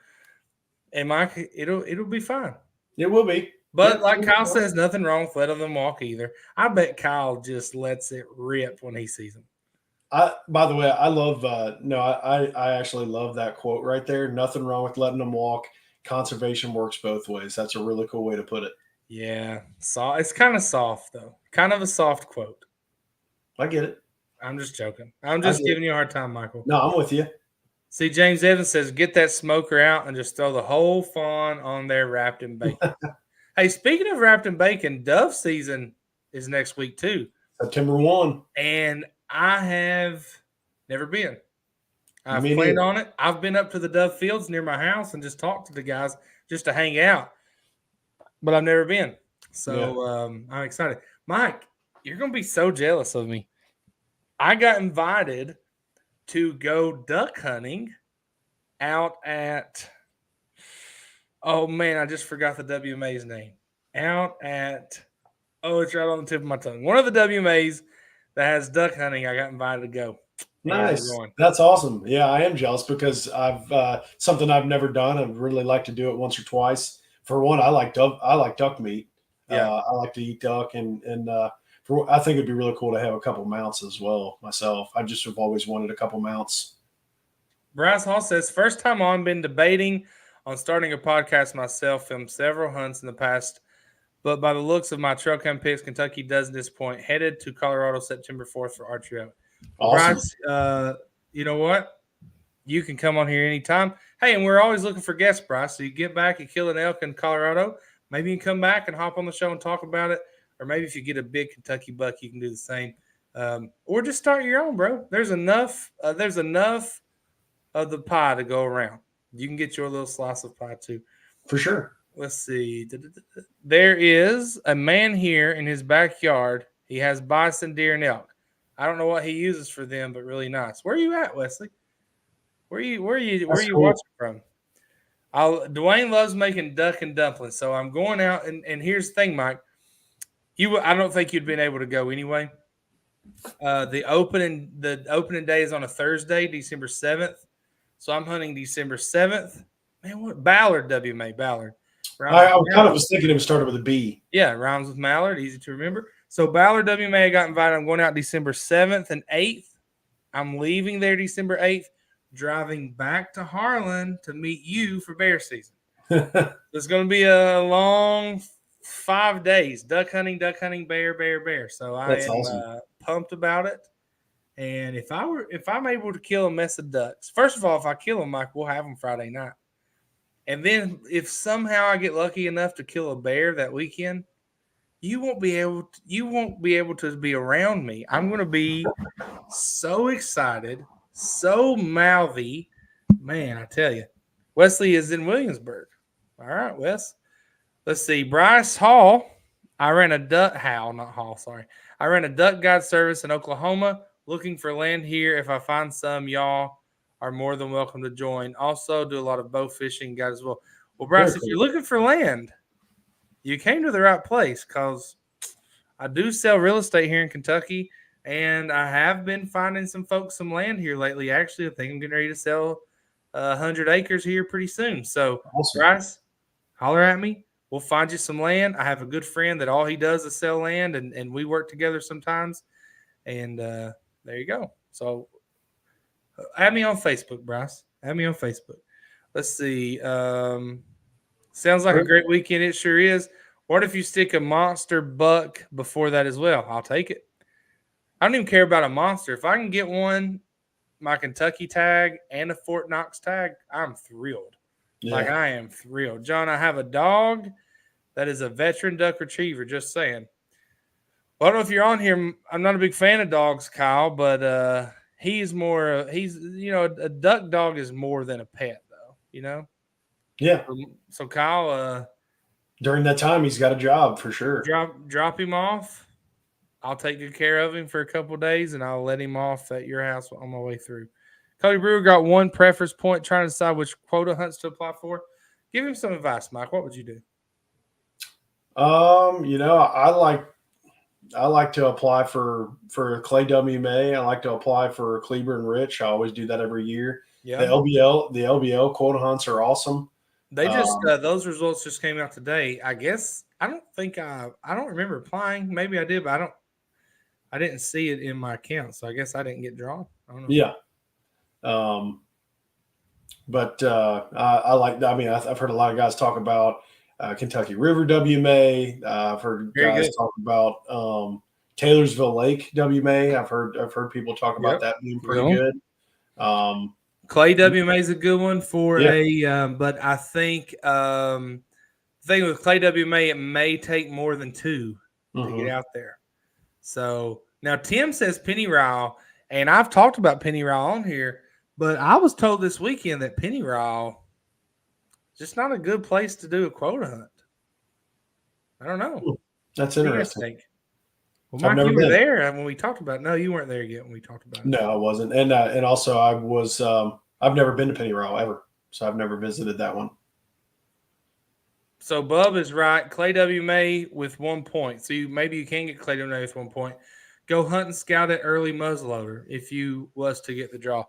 and Mike, it'll be fine. It will be. But like Kyle says, nothing wrong with letting them walk either. I bet Kyle just lets it rip when he sees them. By the way, I love I actually love that quote right there. Nothing wrong with letting them walk. Conservation works both ways. That's a really cool way to put it. Yeah. It's kind of soft though. Kind of a soft quote. I get it. I'm just joking. I'm just giving you a hard time, Michael. No, I'm with you. See, James Evans says, get that smoker out and just throw the whole fawn on there wrapped in bacon. Hey, speaking of wrapped in bacon, dove season is next week too. September 1. And I have Never been. I've Me planned neither. on it. I've been up to the Dove Fields near my house and just talked to the guys just to hang out, but I've never been. Yeah. So I'm excited. Mike, you're gonna be so jealous of me. I got invited to go duck hunting out at. Oh man, I just forgot the WMA's name. Out at. Oh, it's right on the tip of my tongue. One of the WMA's that has duck hunting. I got invited to go, and we're Nice. going. That's awesome. Yeah, I am jealous because I've something I've never done. I'd really like to do it once or twice. For one, I like duck meat. Yeah. I like to eat duck, and I think it'd be really cool to have a couple mounts as well myself. I just have always wanted a couple mounts. Bryce Hall says, first time on, been debating on starting a podcast myself, filmed several hunts in the past, but by the looks of my trail cam picks, Kentucky doesn't disappoint. Headed to Colorado September 4th for archery. Well, Awesome. Bryce, you know what? You can come on here anytime. Hey, and we're always looking for guests, Bryce. So you get back and kill an elk in Colorado. Maybe you can come back and hop on the show and talk about it. Or maybe if you get a big Kentucky buck, you can do the same. Or just start your own, bro. There's enough. There's enough of the pie to go around. You can get your little slice of pie too. For sure. Let's see. There is a man here in his backyard. He has bison, deer, and elk. I don't know what he uses for them, but really nice. Where are you at, Wesley? Where are you That's cool. watching from? Dwayne loves making duck and dumplings, so I'm going out and here's the thing, Mike. I don't think you'd been able to go anyway. The opening day is on a Thursday, December 7th. So I'm hunting December 7th. Man, what Ballard WMA Ballard. I kind of was thinking it was started with a B. Yeah, rhymes with Mallard, easy to remember. So Ballard WMA got invited. I'm going out December 7th and 8th. I'm leaving there December 8th, driving back to Harlan to meet you for bear season. It's going to be a long 5 days. Duck hunting, bear. So I That's am awesome. pumped about it. And if I'm able to kill a mess of ducks, first of all, if I kill them, Mike, we'll have them Friday night. And then if somehow I get lucky enough to kill a bear that weekend, you won't be able to be around me. I'm going to be so excited, so mouthy. Man, I tell you. Wesley is in Williamsburg. All right, Wes. Let's see. Bryce Hall. I ran a duck I ran a duck guide service in Oklahoma. Looking for land here. If I find some, y'all are more than welcome to join. Also, do a lot of bow fishing guys as well. Well, Bryce, Very if cool. you're looking for land, you came to the right place because I do sell real estate here in Kentucky, and I have been finding some folks some land here lately. Actually, I think I'm getting ready to sell 100 acres here pretty soon. So, Awesome. Bryce, holler at me. We'll find you some land. I have a good friend that all he does is sell land, and we work together sometimes. And there you go. So, add me on Facebook, Bryce. Add me on Facebook. Let's see. Sounds like a great weekend. It sure is. What if you stick a monster buck before that as well? I'll take it. I don't even care about a monster. If I can get one, my Kentucky tag and a Fort Knox tag, I'm thrilled. Yeah. Like, I am thrilled. John, I have a dog that is a veteran duck retriever, just saying. Well, I don't know if you're on here. I'm not a big fan of dogs, Kyle, but he's a duck dog is more than a pet, though, Yeah. So Kyle, during that time, he's got a job for sure. drop him off. I'll take good care of him for a couple of days, and I'll let him off at your house on my way through. Cody Brewer got one preference point trying to decide which quota hunts to apply for. Give him some advice, Mike. What would you do? I like to apply for Clay WMA. I like to apply for Kleber and Rich. I always do that every year. Yeah. The LBL quota hunts are awesome. They just those results just came out today. I guess I don't remember applying. Maybe I did, but I didn't see it in my account, so I guess I didn't get drawn. I don't know. Yeah. But I've heard a lot of guys talk about Kentucky River WMA. I've heard guys talk about Taylorsville Lake WMA. I've heard people talk about that being pretty good. Clay WMA is a good one for but I think the thing with Clay WMA, it may take more than two to get out there. So now Tim says Penny Ryle And I've talked about Penny Raw on here, but I was told this weekend that Penny Raw is just not a good place to do a quota hunt. I don't know. That's What do you guys interesting. think? Well, I've Mike, never you were been. there when we talked about it. No, you weren't there yet when we talked about it. No, I wasn't. And also I was. I've never been to Penny Raw ever, so I've never visited that one. So Bub is right. Clay W. May with 1 point. So maybe you can get Clay W. May with 1 point. Go hunt and scout at early muzzleloader if you was to get the draw.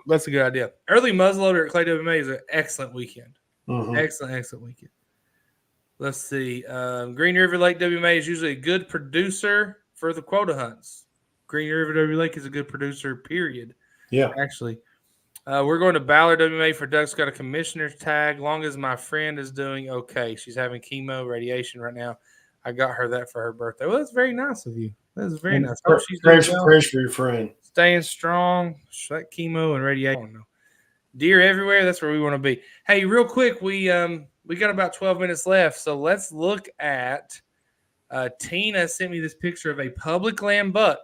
That's a good idea. Early muzzleloader at Clay W. May is an excellent weekend. Mm-hmm. Excellent weekend. Let's see. Green River Lake WMA is usually a good producer for the quota hunts. Green River W Lake is a good producer, period. Yeah. Actually. We're going to Ballard WMA for Duck's got a commissioner's tag. Long as my friend is doing okay. She's having chemo radiation right now. I got her that for her birthday. Well, that's very nice of you. That is very And nice. Hope she's doing well. prayers for your friend. Staying strong. That chemo and radiation. Deer everywhere. That's where we want to be. Hey, real quick, we got about 12 minutes left, so let's look at. Tina sent me this picture of a public land buck,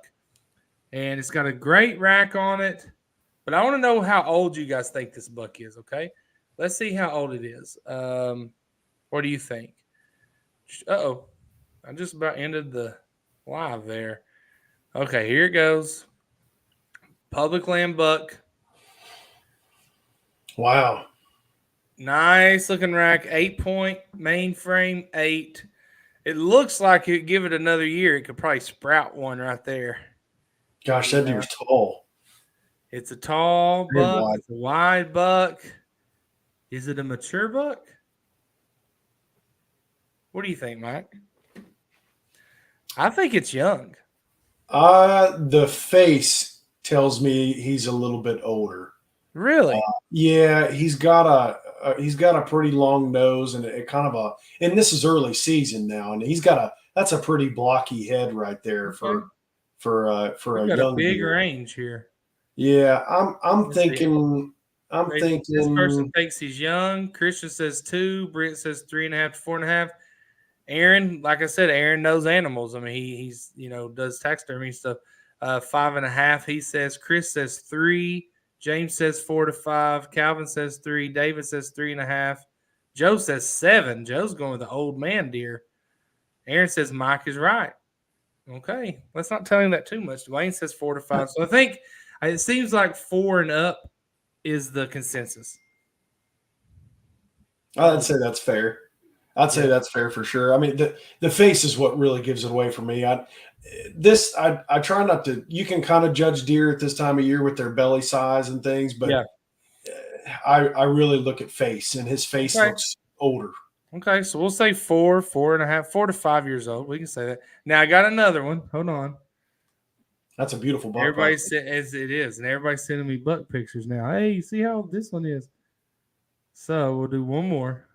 and it's got a great rack on it. But I want to know how old you guys think this buck is. Okay, let's see how old it is. What do you think? Uh-oh, I just about ended the live there. Okay, here it goes. Public land buck. Wow. Nice looking rack, 8-point mainframe, 8. It looks like it give it another year. It could probably sprout one right there. Gosh, that deer's tall. It's a tall Very buck. wide. It's a wide buck. Is it a mature buck? What do you think, Mike? I think it's young. The face tells me he's a little bit older. Really? Yeah, he's got a pretty long nose and it kind of a, and this is early season now, and that's a pretty blocky head right there Okay. for a We've got young a big deer. range here. Yeah, I'm Let's see. thinking This person thinks he's young. Christian says 2. Brent says 3.5 to 4.5. Aaron, like I said, Aaron knows animals. I mean, he's does taxidermy stuff. 5.5. He says. Chris says 3. James says 4 to 5. Calvin says 3. David says 3.5. Joe says 7. Joe's going with the old man deer. Aaron says Mike is right. Okay, let's not tell him that too much. Dwayne says 4 to 5. So I think it seems like 4 and up is the consensus. I'd say that's fair. I'd say that's fair for sure. I mean, the face is what really gives it away for me. I try not to. You can kind of judge deer at this time of year with their belly size and things, but I really look at face, and his face looks older. Okay, so we'll say 4, 4.5, 4 to 5 years old. We can say that. Now I got another one. Hold on. That's a beautiful buck. Everybody said as it is, and everybody's sending me buck pictures now. Hey, see how old this one is? So we'll do one more.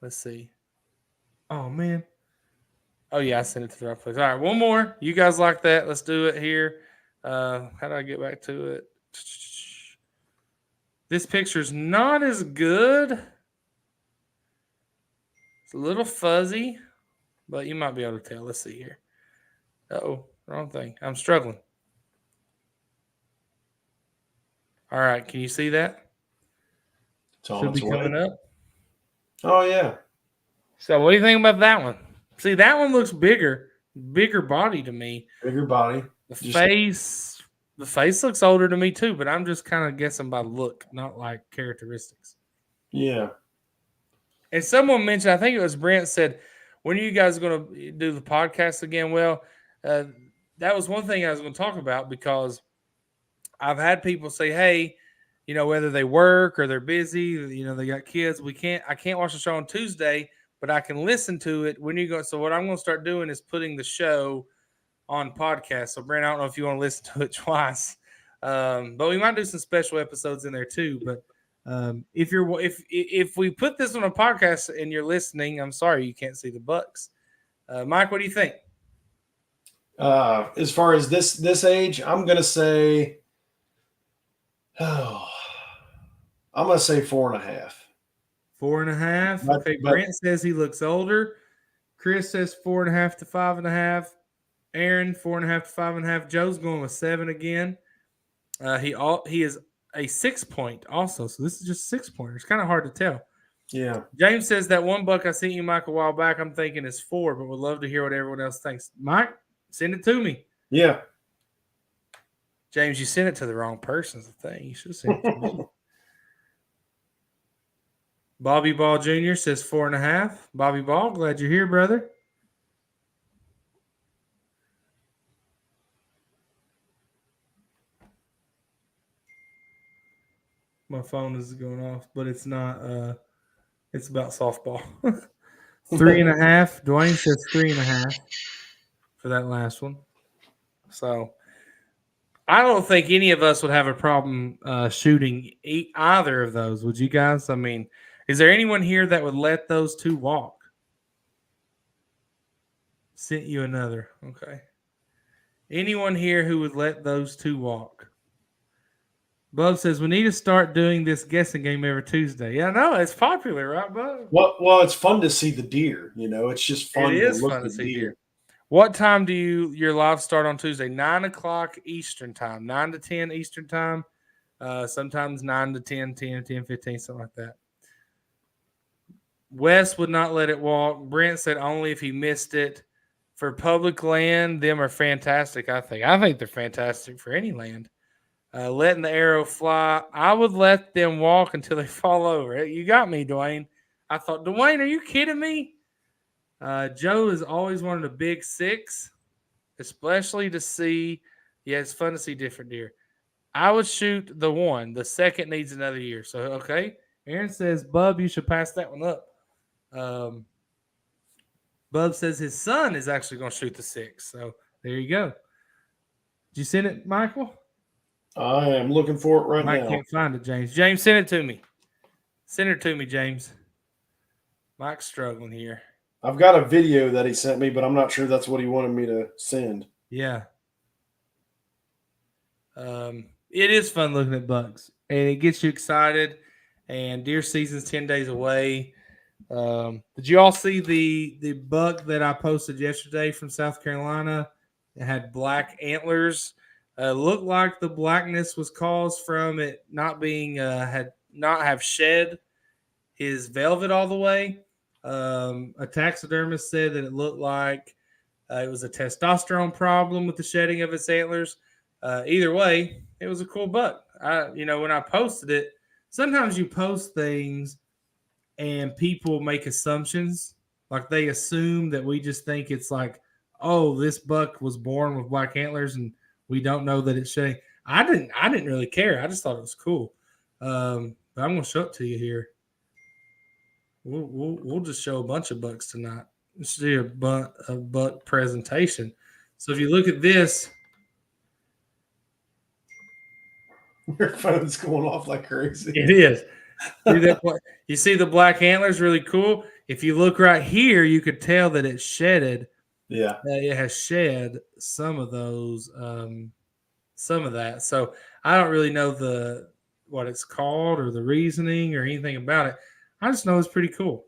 Let's see. Oh man. Oh yeah, I sent it to the right place. All right, one more. You guys like that? Let's do it here. How do I get back to it? This picture's not as good. It's a little fuzzy, but you might be able to tell. Let's see here. Uh-oh, wrong thing. I'm struggling. All right, can you see that? Should be coming up. Oh yeah. So what do you think about that one? See, that one looks bigger body to me. Bigger body. The face looks older to me too, but I'm just kind of guessing by look, not like characteristics. Yeah. And someone mentioned, I think it was Brent said, when are you guys going to do the podcast again? Well, that was one thing I was going to talk about because I've had people say, hey, whether they work or they're busy, they got kids. I can't watch the show on Tuesday, but I can listen to it when you go. So what I'm going to start doing is putting the show on podcast. So Brent, I don't know if you want to listen to it twice, but we might do some special episodes in there too. But if we put this on a podcast and you're listening, I'm sorry you can't see the bucks. Mike, what do you think? As far as this age, I'm gonna say, I'm gonna say 4.5. 4.5. Okay, Brent says he looks older. Chris says 4.5 to 5.5. Aaron 4.5 to 5.5. Joe's going with 7 again. He is a 6 point also, so this is just 6 pointer. It's kind of hard to tell. Yeah. James says that one buck I sent you, Mike, a while back, I'm thinking is 4, but would love to hear what everyone else thinks. Mike, send it to me. Yeah. James, you sent it to the wrong person. The thing you should have sent it to me. Bobby Ball Jr. says 4.5. Bobby Ball, glad you're here, brother. My phone is going off, but it's not. It's about softball. 3.5. Dwayne says 3.5 for that last one. So I don't think any of us would have a problem shooting either of those. Would you guys? I mean, is there anyone here that would let those two walk? Sent you another. Okay. Anyone here who would let those two walk? Bub says we need to start doing this guessing game every Tuesday. Yeah, no, it's popular, right, Bub? Well, it's fun to see the deer. It's just fun It to is look fun at to the see deer. deer. What time do your live start on Tuesday? 9:00 Eastern time, 9 to 10 Eastern time. Sometimes 9 to 10, 10 to 10, 15, something like that. Wes would not let it walk. Brent said only if he missed it. For public land, them are fantastic, I think. I think they're fantastic for any land. Letting the arrow fly. I would let them walk until they fall over. You got me, Dwayne. I thought, Dwayne, are you kidding me? Joe has always wanted a big 6, especially to see. Yeah, it's fun to see different deer. I would shoot the 1. The second needs another year. So, okay. Aaron says, Bub, you should pass that one up. Bub says his son is actually going to shoot the 6. So, there you go. Did you send it, Michael? I am looking for it right Mike now. can't find it, James. James, send it to me. Send it to me, James. Mike's struggling here. I've got a video that he sent me, but I'm not sure that's what he wanted me to send. Yeah. It is fun looking at bucks, and it gets you excited. And deer season's 10 days away. Did you all see the buck that I posted yesterday from South Carolina? It had black antlers. Looked like the blackness was caused from it not being had not have shed his velvet all the way. A taxidermist said that it looked like it was a testosterone problem with the shedding of its antlers. Either way, it was a cool buck. When I posted it, sometimes you post things and people make assumptions. Like they assume that we just think it's like, oh, this buck was born with black antlers and we don't know that it's shedding. I didn't really care. I just thought it was cool. But I'm gonna show it to you here. We'll just show a bunch of bucks tonight. Let's do a buck presentation. So if you look at this, Your phone's going off like crazy. it is. See that? You see the black antlers, really cool. If you look right here, you could tell that it's shedded. Yeah. It has shed some of those, some of that. So I don't really know what it's called or the reasoning or anything about it. I just know it's pretty cool.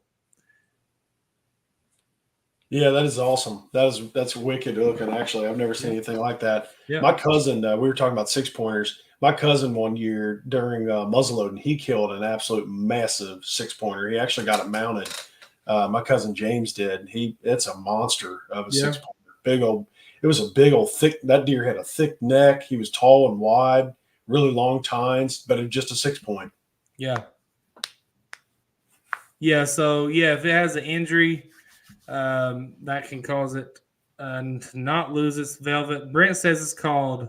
Yeah, that is awesome. That's wicked looking. Actually, I've never seen anything like that. Yeah. My cousin, we were talking about 6-pointers. My cousin one year during muzzleloading, he killed an absolute massive 6-pointer. He actually got it mounted. My cousin James did. It's a monster of a 6-pointer. Big old. It was a big old thick. That deer had a thick neck. He was tall and wide, really long tines, but it was just a 6-point. Yeah. Yeah. So if it has an injury. That can cause it to not lose its velvet. Brent says it's called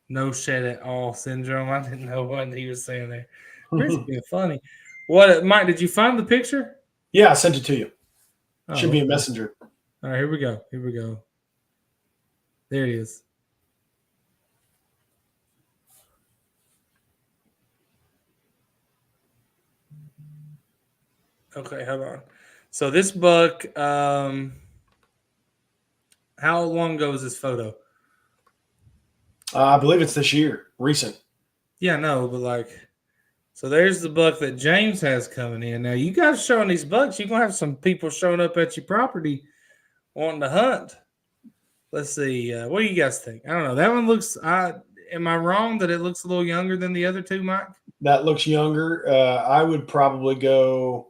no shed at all syndrome. I didn't know what he was saying there. Brent's being funny. What, Mike? Did you find the picture? Yeah, I sent it to you. Oh, Should be a messenger. All right, here we go. Here we go. There it is. Okay, hold on. So this buck, how long ago was this photo? I believe it's this year, recent. Yeah, no, but like, So there's the buck that James has coming in. Now you guys showing these bucks, you're gonna have some people showing up at your property wanting to hunt. Let's see. What do you guys think? I don't know. That one looks. Am I wrong that it looks a little younger than the other two, Mike? That looks younger. I would probably go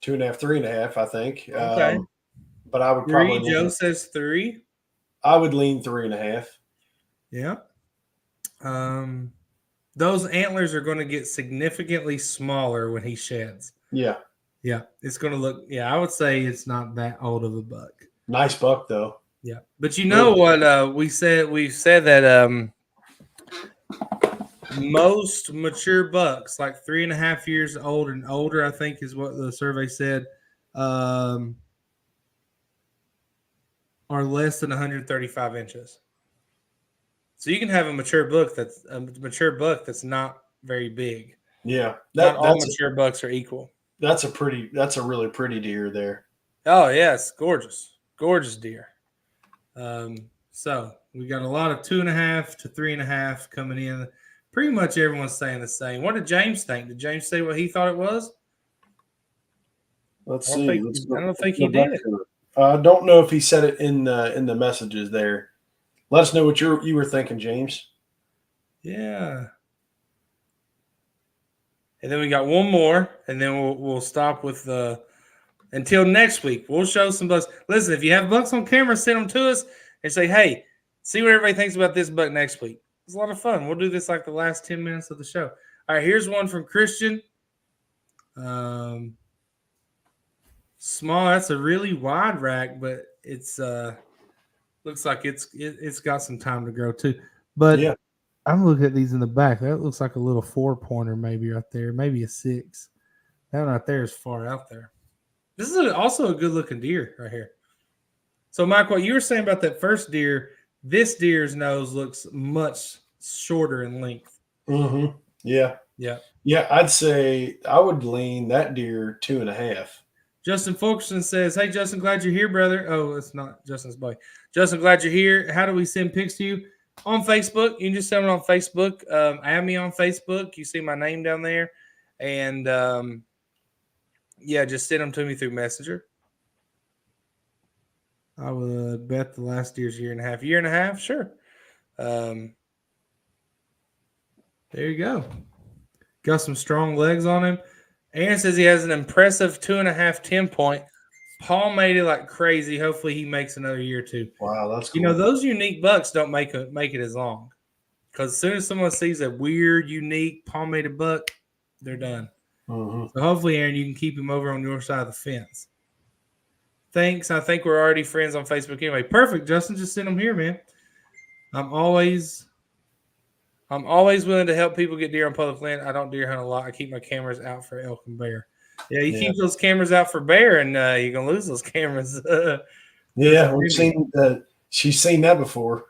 2.5, 3.5. I think, Okay. but I would Three. probably Joe lean. says 3. I would lean 3.5. Yeah. Those antlers are going to get significantly smaller when he sheds. Yeah, Yeah, it's going to look. Yeah, I would say it's not that old of a buck. nice buck though. Yeah, but you know what we said? We said that most mature bucks, like 3.5 years old and older, I think is what the survey said, are less than 135 inches. So you can have a mature buck that's not very big. Yeah, Not all mature bucks are equal. That's a really pretty deer there. Oh yes, gorgeous deer. So we got a lot of 2.5 to 3.5 coming in. Pretty much everyone's saying the same. What did James think? Did James say what he thought it was? Let's see. I don't think he did. I don't know if he said it in the messages there. Let us know what you were thinking, James. Yeah. And then we got one more, and then we'll stop with until next week. We'll show some bucks. Listen, if you have bucks on camera, send them to us and say, hey, see what everybody thinks about this buck next week. It's a lot of fun. We'll do this like the last 10 minutes of the show. All right, here's one from Christian. Small. That's a really wide rack, but it's looks like it's got some time to grow too. But yeah. I'm looking at these in the back. That looks like a little 4-pointer maybe right there, maybe a 6. That one right there is far out there. This is also a good-looking deer right here. So, Mike, what you were saying about that first deer, this deer's nose looks much shorter in length. Mm-hmm. Yeah. Yeah. Yeah, I'd say I would lean that deer 2.5. Justin Fulkerson says, hey, Justin, glad you're here, brother. Oh, it's not Justin's boy. Justin, glad you're here. How do we send pics to you? On Facebook. You can just send it on Facebook. Add me on Facebook. You see my name down there. And, yeah, just send them to me through Messenger. I would bet the last deer's year and a half. Year and a half? Sure. There you go. Got some strong legs on him. Aaron says he has an impressive 2.5 10-point. Paul made it like crazy. Hopefully he makes another year or two. Wow, that's cool. You know, those unique bucks don't make it as long. Because as soon as someone sees a weird, unique palmated buck, they're done. Mm-hmm. So hopefully, Aaron, you can keep him over on your side of the fence. Thanks. I think we're already friends on Facebook anyway. Perfect, Justin. Just send them here, man. I'm always willing to help people get deer on public land. I don't deer hunt a lot. I keep my cameras out for elk and bear. Yeah, you keep those cameras out for bear, and you're gonna lose those cameras. Yeah, we've seen that. She's seen that before.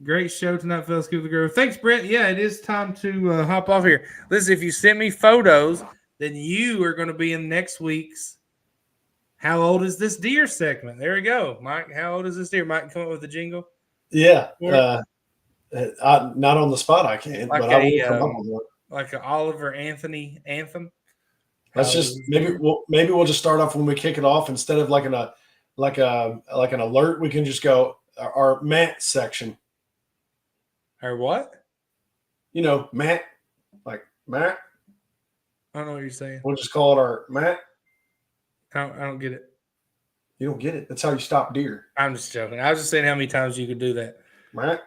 Great show tonight, fellas. Keep the girl. Thanks, Brett. Yeah, it is time to hop off here. Listen, if you send me photos, then you are going to be in next week's How Old Is This Deer segment. There we go. Mike, how old is this deer? Mike, come up with the jingle. Yeah. Not on the spot, I can't, like but I will come up with one. Like an Oliver Anthony anthem. Let's just maybe we'll just start off when we kick it off instead of like an alert. We can just go our Matt section. Or what? You know, Matt, like Matt. I don't know what you're saying. We'll just call it our Matt. I don't get it. You don't get it. That's how you stop deer. I'm just joking. I was just saying how many times you could do that. Matt.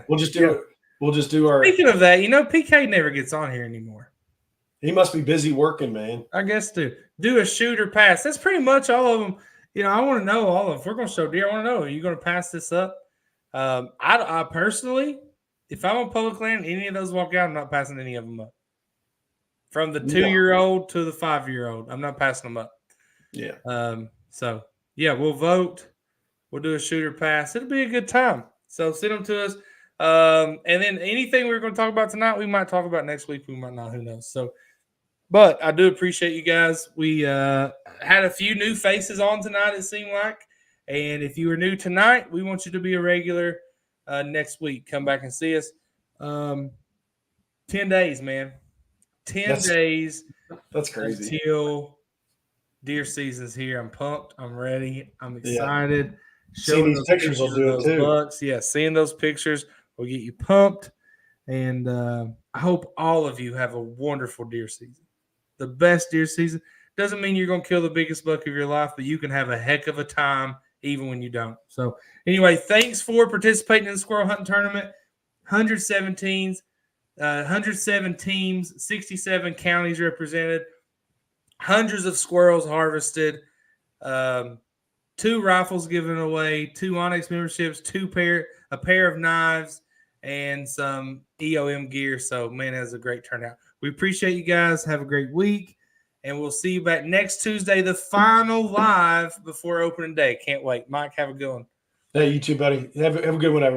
We'll just do it. We'll just do our. Speaking of that, you know, PK never gets on here anymore. He must be busy working, man. I guess do a shoot or pass. That's pretty much all of them. You know, I want to know all of them. If we're going to show deer, I want to know, are you going to pass this up? I personally, if I'm on public land, any of those walk out, I'm not passing any of them up. From the 2-year-old to the 5-year-old, I'm not passing them up. Yeah. So yeah, we'll vote. We'll do a shooter pass. It'll be a good time. So send them to us. And then anything we're going to talk about tonight, we might talk about next week. We might not. Who knows? So, but I do appreciate you guys. We had a few new faces on tonight, it seemed like. And if you were new tonight, we want you to be a regular next week. Come back and see us. 10 days, man. 10 days That's crazy. until deer season's here. I'm pumped. I'm ready. I'm Yeah. excited. Seeing Showing these those pictures will of do it those too. bucks. Yeah, seeing those pictures will get you pumped. And I hope all of you have a wonderful deer season. The best deer season. Doesn't mean you're going to kill the biggest buck of your life, but you can have a heck of a time even when you don't. So, anyway, thanks for participating in the squirrel hunting tournament. 117 teams, 67 counties represented, hundreds of squirrels harvested, 2 rifles given away, 2 Onyx memberships, a pair of knives, and some EOM gear. So, man, that was a great turnout. We appreciate you guys. Have a great week, and we'll see you back next Tuesday, the final live before opening day. Can't wait. Mike, have a good one. Hey, you too, buddy. Have a good one, everyone.